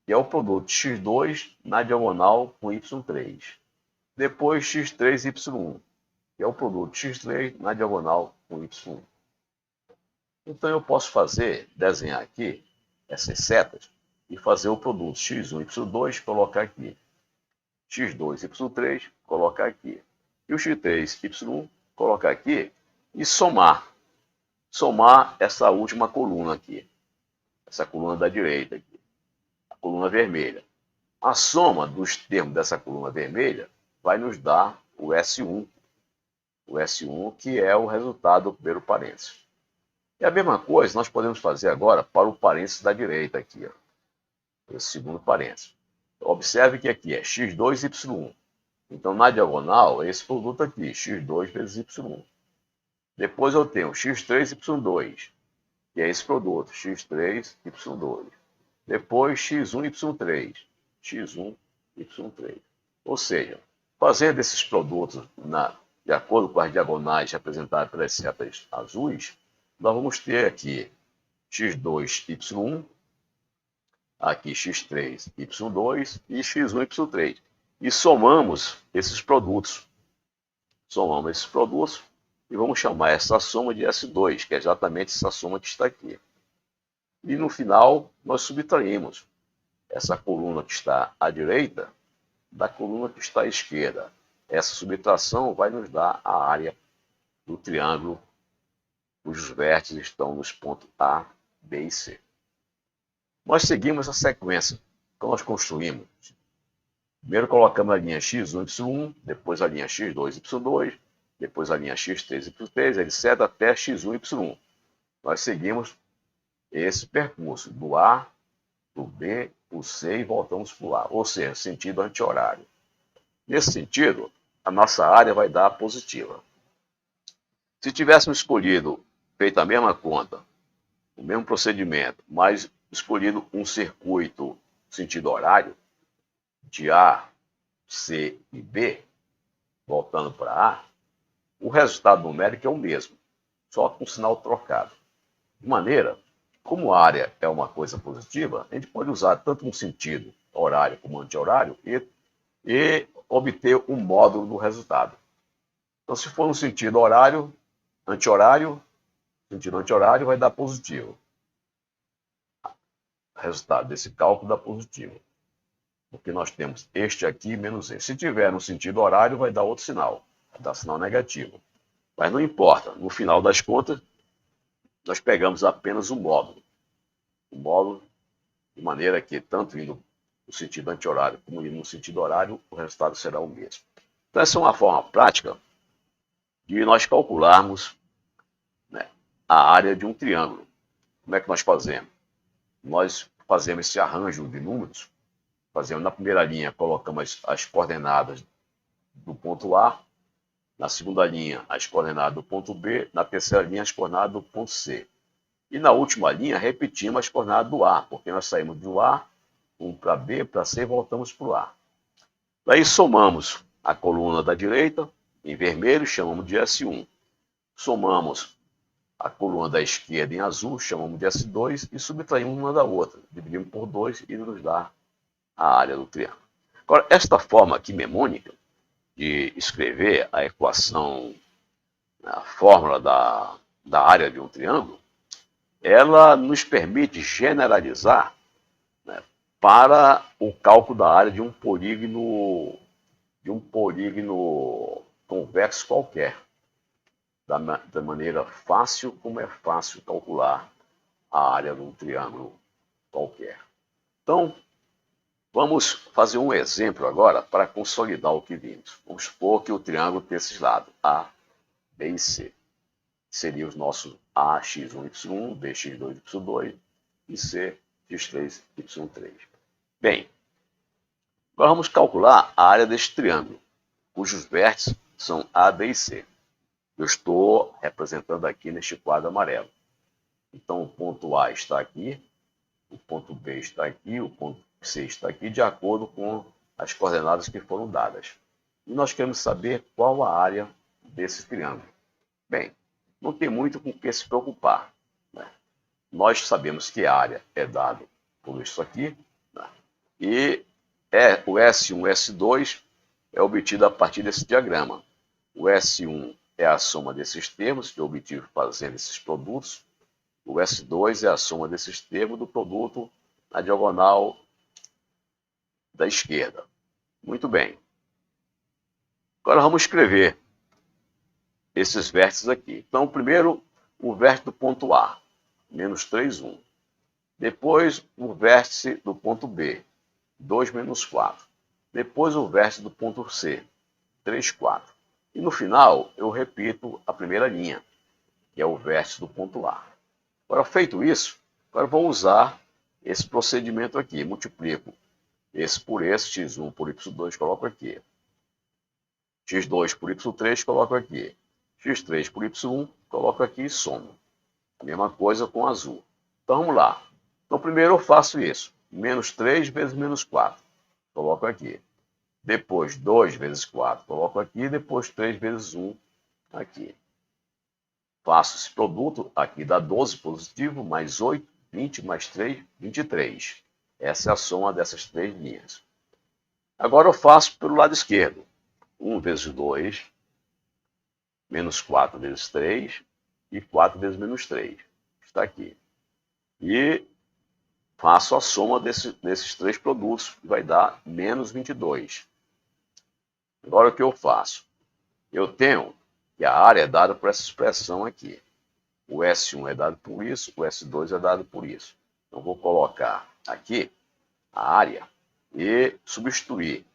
que é o produto de x2 na diagonal com y3. Depois x3, y1, que é o produto de x3 na diagonal com y1. Então eu posso desenhar aqui essas setas e fazer o produto x1, y2, colocar aqui. x2, y3, colocar aqui. E o x3, y1, colocar aqui e somar. Somar essa última coluna aqui. Essa coluna da direita aqui. A coluna vermelha. A soma dos termos dessa coluna vermelha vai nos dar o S1. O S1 que é o resultado do primeiro parênteses. E a mesma coisa nós podemos fazer agora para o parênteses da direita aqui. Ó. Esse segundo parênteses. Observe que aqui é x2, y1. Então, na diagonal, é esse produto aqui, x2 vezes y1. Depois eu tenho x3, y2, que é esse produto, x3, y2. Depois, x1, y3, x1, y3. Ou seja, fazendo esses produtos de acordo com as diagonais representadas pelas setas azuis, nós vamos ter aqui x2, y1, aqui x3, y2 e x1, y3. e somamos esses produtos. Somamos esses produtos e vamos chamar essa soma de S2, que é exatamente essa soma que está aqui. E no final, nós subtraímos essa coluna que está à direita da coluna que está à esquerda. Essa subtração vai nos dar a área do triângulo cujos vértices estão nos pontos A, B e C. Nós seguimos a sequência que nós construímos. Primeiro colocamos a linha x1, y1, depois a linha x2, y2, depois a linha x3, y3, etc. até x1, y1. Nós seguimos esse percurso do A, do B, o C e voltamos para o A, ou seja, sentido anti-horário. Nesse sentido, a nossa área vai dar positiva. Se tivéssemos escolhido, feito a mesma conta, o mesmo procedimento, mas escolhido um circuito sentido horário, de A, C e B, voltando para A, o resultado numérico é o mesmo, só com o sinal trocado. De maneira, como a área é uma coisa positiva, a gente pode usar tanto um sentido horário como anti-horário e obter um módulo do resultado. Então, se for no sentido horário, anti-horário, sentido anti-horário vai dar positivo. O resultado desse cálculo dá positivo. Porque nós temos este aqui menos esse. Se tiver no sentido horário, vai dar outro sinal. Vai dar sinal negativo. Mas não importa. No final das contas, nós pegamos apenas o módulo. O módulo, de maneira que, tanto indo no sentido anti-horário como indo no sentido horário, o resultado será o mesmo. Então, essa é uma forma prática de nós calcularmos, né, a área de um triângulo. Como é que nós fazemos? Nós fazemos esse arranjo de números. Fazemos na primeira linha, colocamos as coordenadas do ponto A, na segunda linha, as coordenadas do ponto B, na terceira linha, as coordenadas do ponto C. E na última linha, repetimos as coordenadas do A, porque nós saímos do A, para B, para C e voltamos para o A. Daí somamos a coluna da direita, em vermelho, chamamos de S1. Somamos a coluna da esquerda em azul, chamamos de S2 e subtraímos uma da outra. Dividimos por 2 e nos dá a área do triângulo. Agora, esta forma aqui mnemônica de escrever a equação, a fórmula da área de um triângulo, ela nos permite generalizar, né, para o cálculo da área de um polígono convexo qualquer, da maneira fácil como é fácil calcular a área de um triângulo qualquer. Então, vamos fazer um exemplo agora para consolidar o que vimos. Vamos supor que o triângulo tem esses lados, A, B e C. Seriam os nossos A, x1, y1, B, x2, y2 e C, x3, y3. Bem, agora vamos calcular a área deste triângulo, cujos vértices são A, B e C. Eu estou representando aqui neste quadro amarelo. Então, o ponto A está aqui, o ponto B está aqui, o ponto C está aqui, de acordo com as coordenadas que foram dadas. E nós queremos saber qual a área desse triângulo. Bem, não tem muito com o que se preocupar, né? Nós sabemos que a área é dada por isso aqui, né? E o S1 e S2 é obtido a partir desse diagrama. O S1 é a soma desses termos que eu obtive fazendo esses produtos. O S2 é a soma desses termos do produto na diagonal da esquerda. Muito bem. Agora vamos escrever esses vértices aqui. Então, primeiro, o vértice do ponto A, menos 3, 1. Depois, o vértice do ponto B, 2, menos 4. Depois, o vértice do ponto C, 3, 4. E no final, eu repito a primeira linha, que é o vértice do ponto A. Agora, feito isso, agora vou usar esse procedimento aqui. Multiplico esse por esse, x1 por y2, coloco aqui. x2 por y3, coloco aqui. x3 por y1, coloco aqui e somo. A mesma coisa com azul. Então, vamos lá. Então, primeiro eu faço isso. Menos 3 vezes menos 4. Coloco aqui. Depois, 2 vezes 4. Coloco aqui. Depois, 3 vezes 1. Aqui. Faço esse produto. Aqui dá 12 positivo, mais 8, 20, mais 3, 23. Essa é a soma dessas três linhas. Agora eu faço pelo lado esquerdo. 1 vezes 2, menos 4 vezes 3 e 4 vezes menos 3. Está aqui. E faço a soma desses três produtos, que vai dar menos 22. Agora o que eu faço? Eu tenho que a área é dada por essa expressão aqui. O S1 é dado por isso, o S2 é dado por isso. Então vou colocar aqui a área e substituir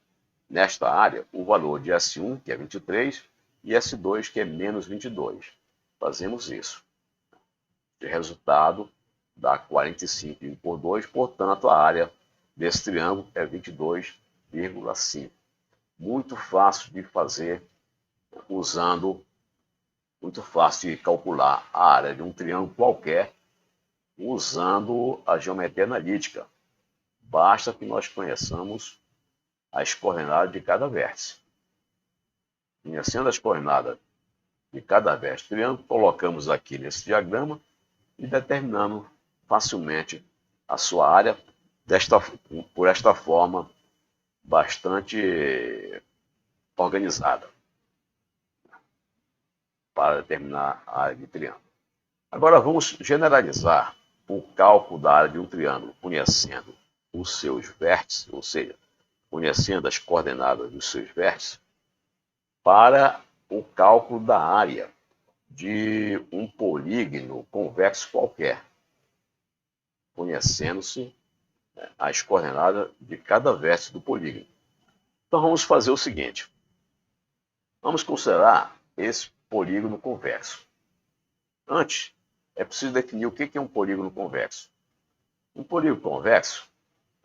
nesta área o valor de S1, que é 23, e S2, que é menos 22. Fazemos isso. O resultado dá 45 por 2, portanto, a área desse triângulo é 22,5. Muito fácil de fazer muito fácil de calcular a área de um triângulo qualquer usando a geometria analítica. Basta que nós conheçamos as coordenadas de cada vértice. Conhecendo as coordenadas de cada vértice do triângulo, colocamos aqui nesse diagrama e determinamos facilmente a sua área por esta forma bastante organizada para determinar a área de triângulo. Agora vamos generalizar o cálculo da área de um triângulo, conhecendo os seus vértices, ou seja, conhecendo as coordenadas dos seus vértices, para o cálculo da área de um polígono convexo qualquer, conhecendo-se as coordenadas de cada vértice do polígono. Então vamos fazer o seguinte, vamos considerar esse polígono convexo. Antes, é preciso definir o que é um polígono convexo. Um polígono convexo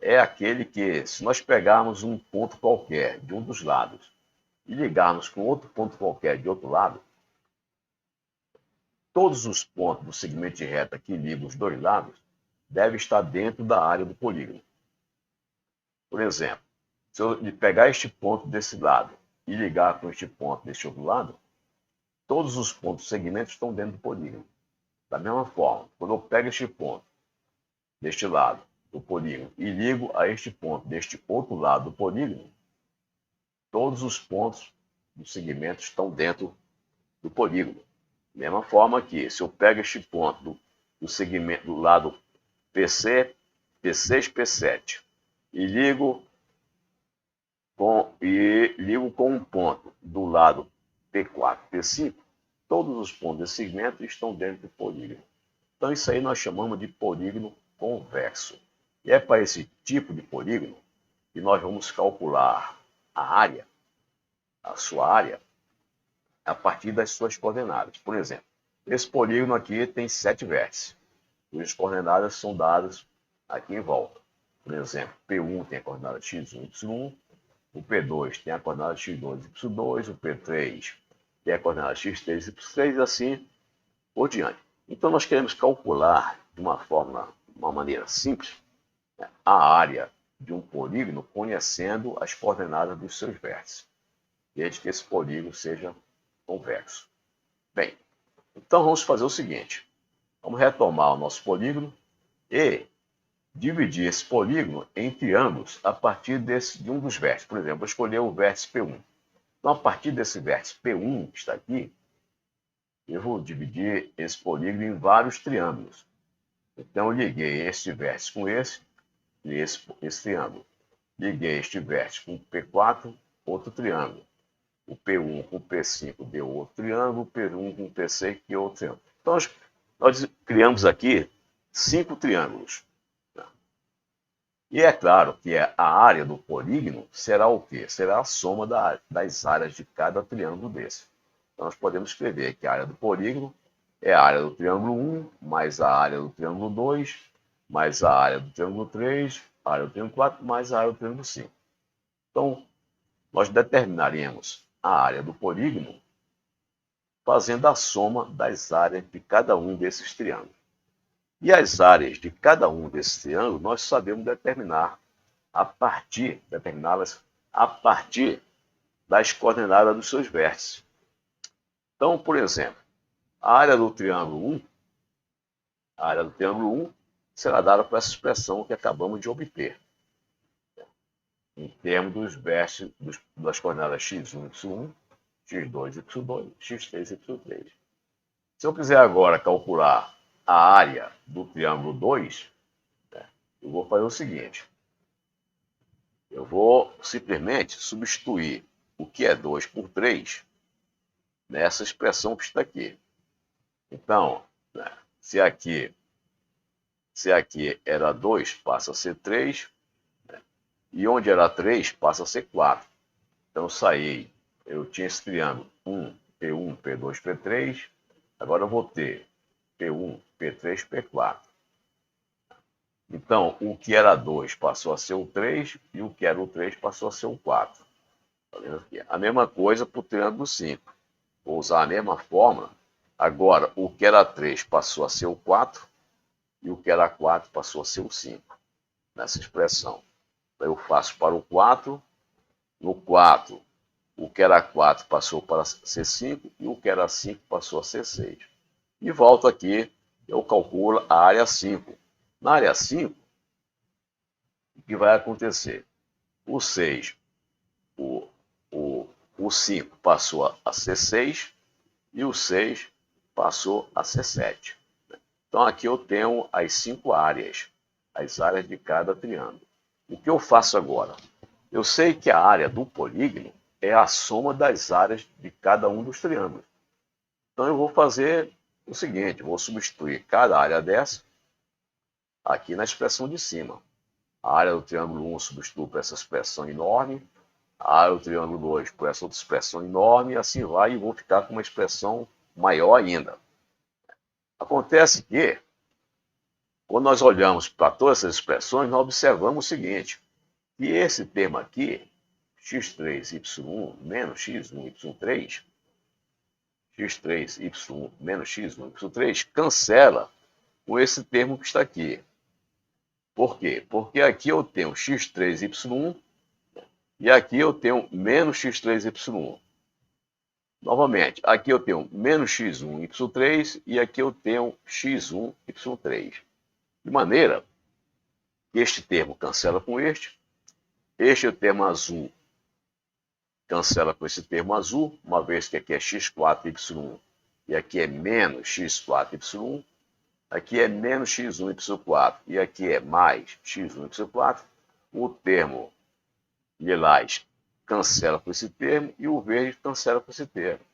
é aquele que, se nós pegarmos um ponto qualquer de um dos lados e ligarmos com outro ponto qualquer de outro lado, todos os pontos do segmento de reta que ligam os dois lados devem estar dentro da área do polígono. Por exemplo, se eu pegar este ponto desse lado e ligar com este ponto deste outro lado, todos os pontos do segmento estão dentro do polígono. Da mesma forma, quando eu pego este ponto deste lado do polígono e ligo a este ponto deste outro lado do polígono, todos os pontos do segmento estão dentro do polígono. Da mesma forma que, se eu pego este ponto do segmento do lado PC, P6, P7 e ligo com um ponto do lado P4, P5, todos os pontos desse segmento estão dentro do polígono. Então isso aí nós chamamos de polígono convexo. E é para esse tipo de polígono que nós vamos calcular a sua área, a partir das suas coordenadas. Por exemplo, esse polígono aqui tem 7 vértices, cujas coordenadas são dadas aqui em volta. Por exemplo, P1 tem a coordenada x1, y1, o P2 tem a coordenada x2, y2, o P3 tem a coordenada x3, y3 e assim por diante. Então nós queremos calcular de uma maneira simples, a área de um polígono conhecendo as coordenadas dos seus vértices, desde que esse polígono seja convexo. Bem, então vamos fazer o seguinte, vamos retomar o nosso polígono e dividir esse polígono em triângulos a partir de um dos vértices. Por exemplo, vou escolher o vértice P1. Então, a partir desse vértice P1 que está aqui, eu vou dividir esse polígono em vários triângulos. Então, eu liguei este vértice com esse triângulo. Liguei este vértice com o P4, outro triângulo. O P1 com o P5 deu outro triângulo, o P1 com o P6 deu outro triângulo. Então, nós criamos aqui 5 triângulos. E é claro que a área do polígono será o quê? Será a soma das áreas de cada triângulo desse. Então, nós podemos escrever que a área do polígono é a área do triângulo 1, mais a área do triângulo 2, mais a área do triângulo 3, a área do triângulo 4, mais a área do triângulo 5. Então, nós determinaremos a área do polígono fazendo a soma das áreas de cada um desses triângulos. E as áreas de cada um desses triângulos nós sabemos determiná-las a partir das coordenadas dos seus vértices. Então, por exemplo, a área do triângulo 1 será dada por essa expressão que acabamos de obter. em termos dos vértices das coordenadas x1, y1, x2, y2, x3, y3. Se eu quiser agora calcular a área do triângulo 2, né, eu vou fazer o seguinte. Eu vou simplesmente substituir o que é 2 por 3 nessa expressão que está aqui. Então, né, se aqui era 2, passa a ser 3, né, e onde era 3, passa a ser 4. Então, eu tinha esse triângulo 1, P1, P2, P3, agora eu vou ter P1, P3, P4. Então, o que era 2 passou a ser o 3 e o que era o 3 passou a ser o 4. Tá vendo aqui? A mesma coisa para o triângulo 5. Vou usar a mesma fórmula. Agora, o que era 3 passou a ser o 4 e o que era 4 passou a ser o 5. Nessa expressão. Então, eu faço para o 4. No 4, o que era 4 passou para ser 5 e o que era 5 passou a ser 6. E volto aqui, eu calculo a área 5. Na área 5, o que vai acontecer? O 6, o 5 passou a ser 6 e o 6 passou a ser 7. Então aqui eu tenho as 5 áreas, as áreas de cada triângulo. O que eu faço agora? Eu sei que a área do polígono é a soma das áreas de cada um dos triângulos. Então eu vou fazer o seguinte, eu vou substituir cada área dessa aqui na expressão de cima. A área do triângulo 1 substituo por essa expressão enorme, a área do triângulo 2 por essa outra expressão enorme, e assim vai, e vou ficar com uma expressão maior ainda. Acontece que, quando nós olhamos para todas essas expressões, nós observamos o seguinte, que esse termo aqui, x3y1 menos x1, y3, x3y1 menos x1, y3, cancela com esse termo que está aqui. Por quê? Porque aqui eu tenho x3y1 e aqui eu tenho menos x3y1. Novamente, aqui eu tenho menos x1, y3 e aqui eu tenho x1, y3. De maneira que este termo cancela com este termo azul cancela com esse termo azul, uma vez que aqui é x4y1 e aqui é menos x4y1, aqui é menos x1, y4 e aqui é mais x1, y4, o termo lilás cancela com esse termo e o verde cancela com esse termo.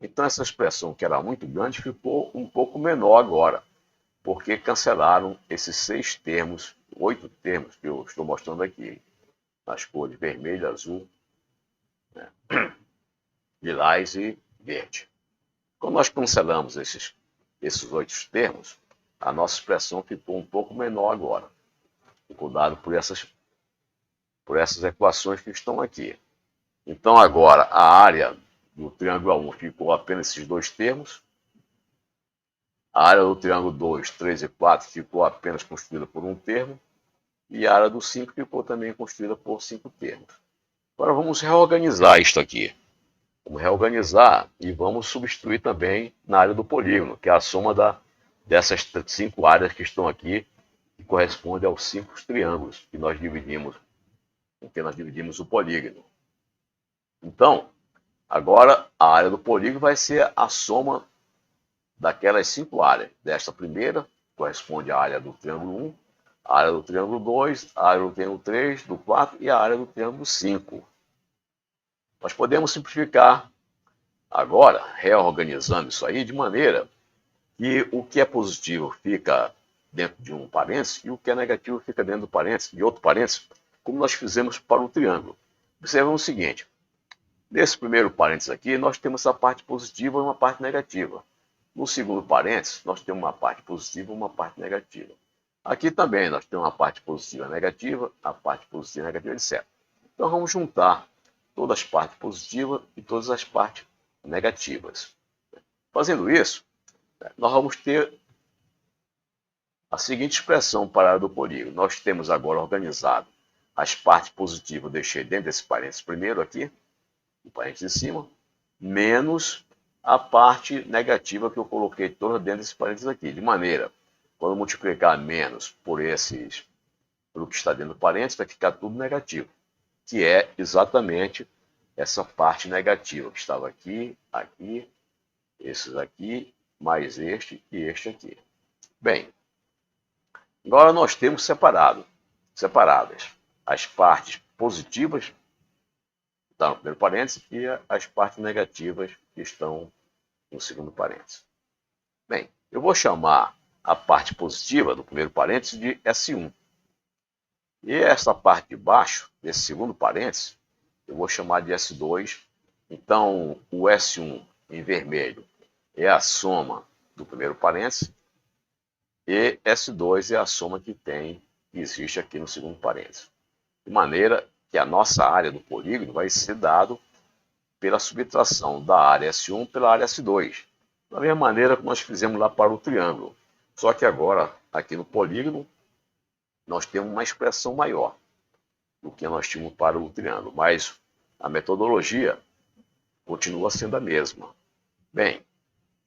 Então essa expressão que era muito grande ficou um pouco menor agora, porque cancelaram esses 6 termos, 8 termos que eu estou mostrando aqui, nas cores vermelho, azul, né, lilás e verde. Quando nós cancelamos esses 8 termos, a nossa expressão ficou um pouco menor agora. Ficou dado por essas equações que estão aqui. Então agora a área do triângulo 1 ficou apenas esses 2 termos. A área do triângulo 2, 3 e 4 ficou apenas constituída por um termo. E a área do 5 ficou também constituída por 5 termos. Agora vamos reorganizar isto aqui. Vamos reorganizar e vamos substituir também na área do polígono, que é a soma dessas 5 áreas que estão aqui, que corresponde aos 5 triângulos que nós dividimos, com que nós dividimos o polígono. Então, agora a área do polígono vai ser a soma daquelas 5 áreas. Desta primeira corresponde à área do triângulo 1, a área do triângulo 2, a área do triângulo 3, do 4 e a área do triângulo 5. Nós podemos simplificar agora, reorganizando isso aí, de maneira que o que é positivo fica dentro de um parênteses e o que é negativo fica dentro do parênteses, de outro parênteses, como nós fizemos para o triângulo. Observamos o seguinte, nesse primeiro parênteses aqui, nós temos a parte positiva e uma parte negativa. No segundo parênteses, nós temos uma parte positiva e uma parte negativa. Aqui também nós temos uma parte positiva e negativa, a parte positiva e negativa, etc. Então vamos juntar todas as partes positivas e todas as partes negativas. Fazendo isso, nós vamos ter a seguinte expressão para a área do polígono. Nós temos agora organizado as partes positivas, eu deixei dentro desse parênteses primeiro aqui, o parênteses de cima, menos a parte negativa que eu coloquei toda dentro desse parênteses aqui. De maneira, quando multiplicar menos por o que está dentro do parênteses, vai ficar tudo negativo. que é exatamente essa parte negativa, que estava aqui, aqui, esses aqui, mais este e este aqui. Bem, agora nós temos separadas as partes positivas, que estão no primeiro parênteses, e as partes negativas que estão no segundo parênteses. Bem, eu vou chamar a parte positiva do primeiro parênteses de S1. E essa parte de baixo, desse segundo parênteses, eu vou chamar de S2. Então, o S1 em vermelho é a soma do primeiro parênteses, e S2 é a soma que existe aqui no segundo parênteses. De maneira que a nossa área do polígono vai ser dado pela subtração da área S1 pela área S2. Da mesma maneira que nós fizemos lá para o triângulo. Só que agora, aqui no polígono, nós temos uma expressão maior do que nós tínhamos para o triângulo. Mas a metodologia continua sendo a mesma. Bem,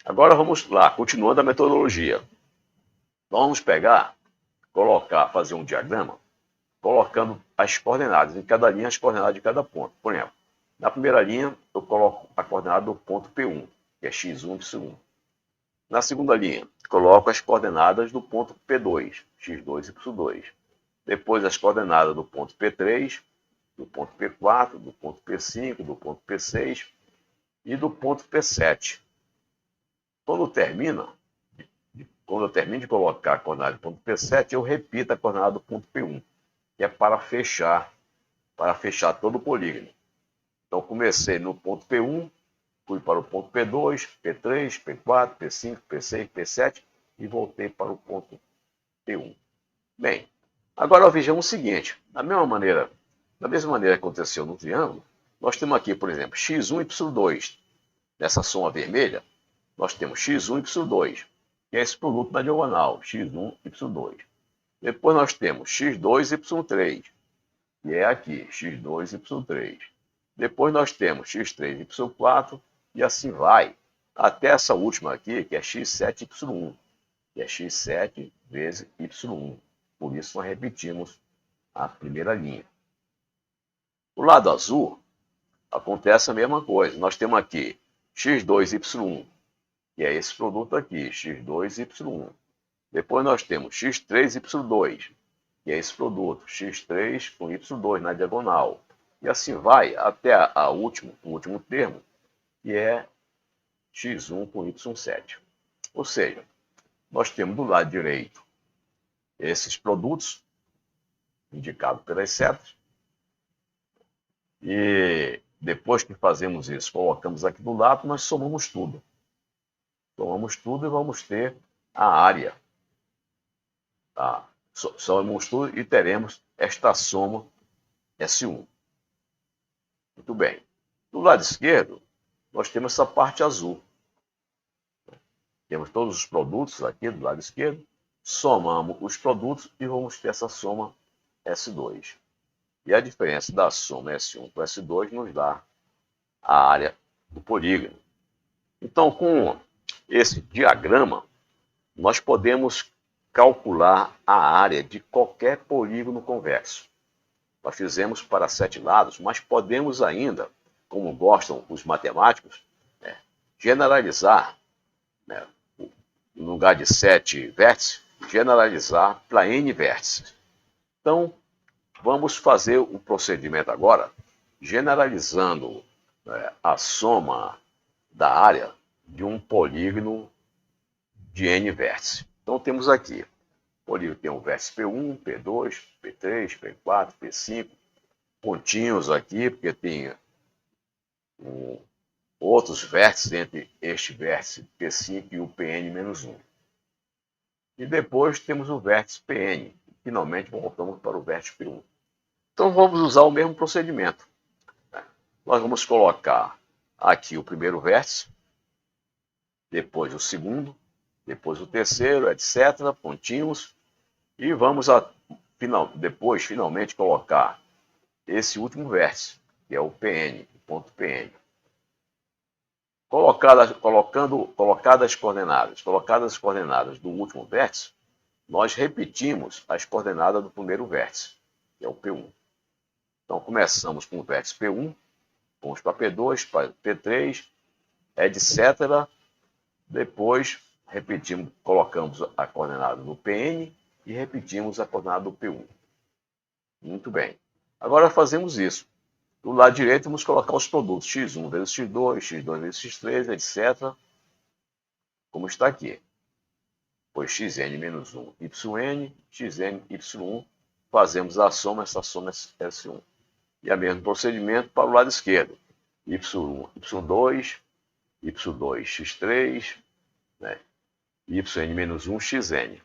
agora vamos lá, continuando a metodologia. Vamos pegar, fazer um diagrama, colocando as coordenadas, em cada linha as coordenadas de cada ponto. Por exemplo, na primeira linha eu coloco a coordenada do ponto P1, que é x1, y1. Na segunda linha, coloco as coordenadas do ponto P2, x2 e y2. Depois as coordenadas do ponto P3, do ponto P4, do ponto P5, do ponto P6 e do ponto P7. Quando eu termino de colocar a coordenada do ponto P7, eu repito a coordenada do ponto P1, que é para fechar todo o polígono. Então, comecei no ponto P1, fui para o ponto P2, P3, P4, P5, P6, P7 e voltei para o ponto P1. Bem, agora vejamos o seguinte, da mesma maneira que aconteceu no triângulo, nós temos aqui, por exemplo, x1 e y2. Nessa soma vermelha, nós temos x1 e y2, que é esse produto na diagonal, x1 e y2. Depois nós temos x2 e y3, que é aqui, x2 e y3. Depois nós temos x3 e y4, e assim vai, até essa última aqui, que é x7 e y1, que é x7 vezes y1. Por isso nós repetimos a primeira linha. Do lado azul, acontece a mesma coisa. Nós temos aqui x2 e y1, que é esse produto aqui, x2 e y1. Depois nós temos x3 e y2, que é esse produto, x3 com y2 na diagonal. E assim vai até o último termo, que é x1 com y7. Ou seja, nós temos do lado direito esses produtos, indicados pelas setas, e depois que fazemos isso, colocamos aqui do lado, nós somamos tudo. Somamos tudo e vamos ter a área. Tá? Somamos tudo e teremos esta soma S1. Muito bem. Do lado esquerdo, nós temos essa parte azul. Temos todos os produtos aqui do lado esquerdo, somamos os produtos e vamos ter essa soma S2. E a diferença da soma S1 com S2 nos dá a área do polígono. Então, com esse diagrama, nós podemos calcular a área de qualquer polígono convexo. Nós fizemos para 7 lados, mas podemos ainda, como gostam os matemáticos, generalizar, no lugar de 7 vértices, generalizar para n vértices. Então, vamos fazer o procedimento agora, generalizando a soma da área de um polígono de n vértices. Então, temos aqui, o polígono tem o vértice P1, P2, P3, P4, P5, pontinhos aqui, porque tem outros vértices entre este vértice P5 e o Pn-1. E depois temos o vértice Pn. Finalmente voltamos para o vértice P1. Então vamos usar o mesmo procedimento. Nós vamos colocar aqui o primeiro vértice, depois o segundo, depois o terceiro, etc., pontinhos, e vamos depois finalmente colocar esse último vértice, que é o Pn, o ponto Pn. Colocadas as coordenadas do último vértice, nós repetimos as coordenadas do primeiro vértice, que é o P1. Então, começamos com o vértice P1, vamos para P2, para P3, etc. Depois, repetimos, colocamos a coordenada do Pn e repetimos a coordenada do P1. Muito bem. Agora fazemos isso. Do lado direito, vamos colocar os produtos x1 vezes x2, x2 vezes x3, etc. Como está aqui. Pois xn menos 1, yn, xn, y1, fazemos a soma, essa soma é S1. E o mesmo procedimento para o lado esquerdo. y1, y2, y2, x3, né? yn menos 1, xn.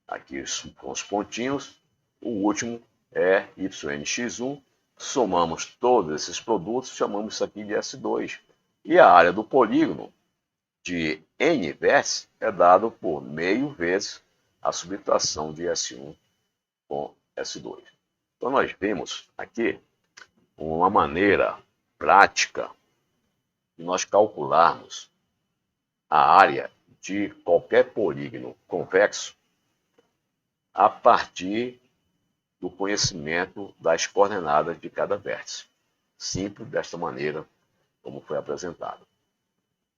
Aqui com os pontinhos. O último é ynx1. Somamos todos esses produtos, chamamos isso aqui de S2. E a área do polígono de n vértices é dado por meio vezes a subtração de S1 com S2. Então nós vimos aqui uma maneira prática de nós calcularmos a área de qualquer polígono convexo a partir do conhecimento das coordenadas de cada vértice. Simples desta maneira como foi apresentado.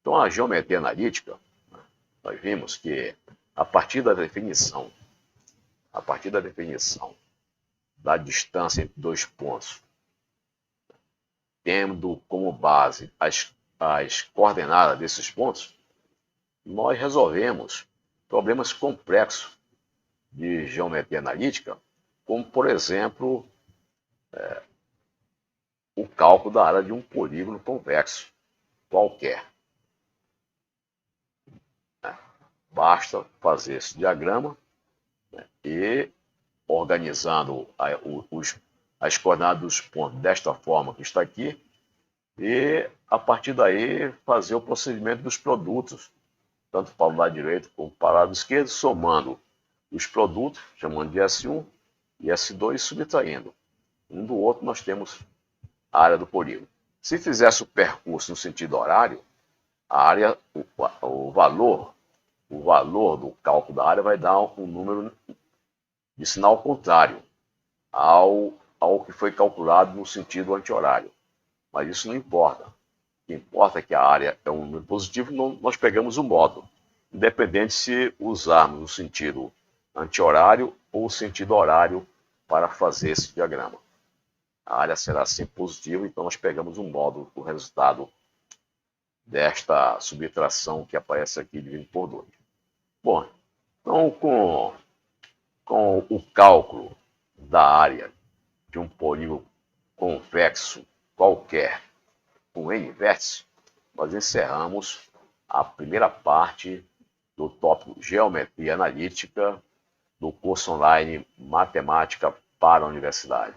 Então a geometria analítica, nós vimos que a partir da definição da distância entre dois pontos, tendo como base as coordenadas desses pontos, nós resolvemos problemas complexos de geometria analítica, como, por exemplo, o cálculo da área de um polígono convexo qualquer. Basta fazer esse diagrama, né, e organizando as coordenadas dos pontos desta forma que está aqui, e a partir daí fazer o procedimento dos produtos, tanto para o lado direito como para o lado esquerdo, somando os produtos, chamando de S1 e S2, e subtraindo. Um do outro nós temos a área do polígono. Se fizesse o percurso no sentido horário, a área, o valor do cálculo da área vai dar um número de sinal contrário ao que foi calculado no sentido anti-horário. Mas isso não importa. O que importa é que a área é um número positivo, nós pegamos o módulo, independente se usarmos o sentido anti-horário ou o sentido horário para fazer esse diagrama. A área será sempre positiva, então nós pegamos um módulo do resultado desta subtração que aparece aqui dividido por 2. Bom, então com o cálculo da área de um polígono convexo qualquer com n vértices, nós encerramos a primeira parte do tópico Geometria Analítica do curso online Matemática para a Universidade.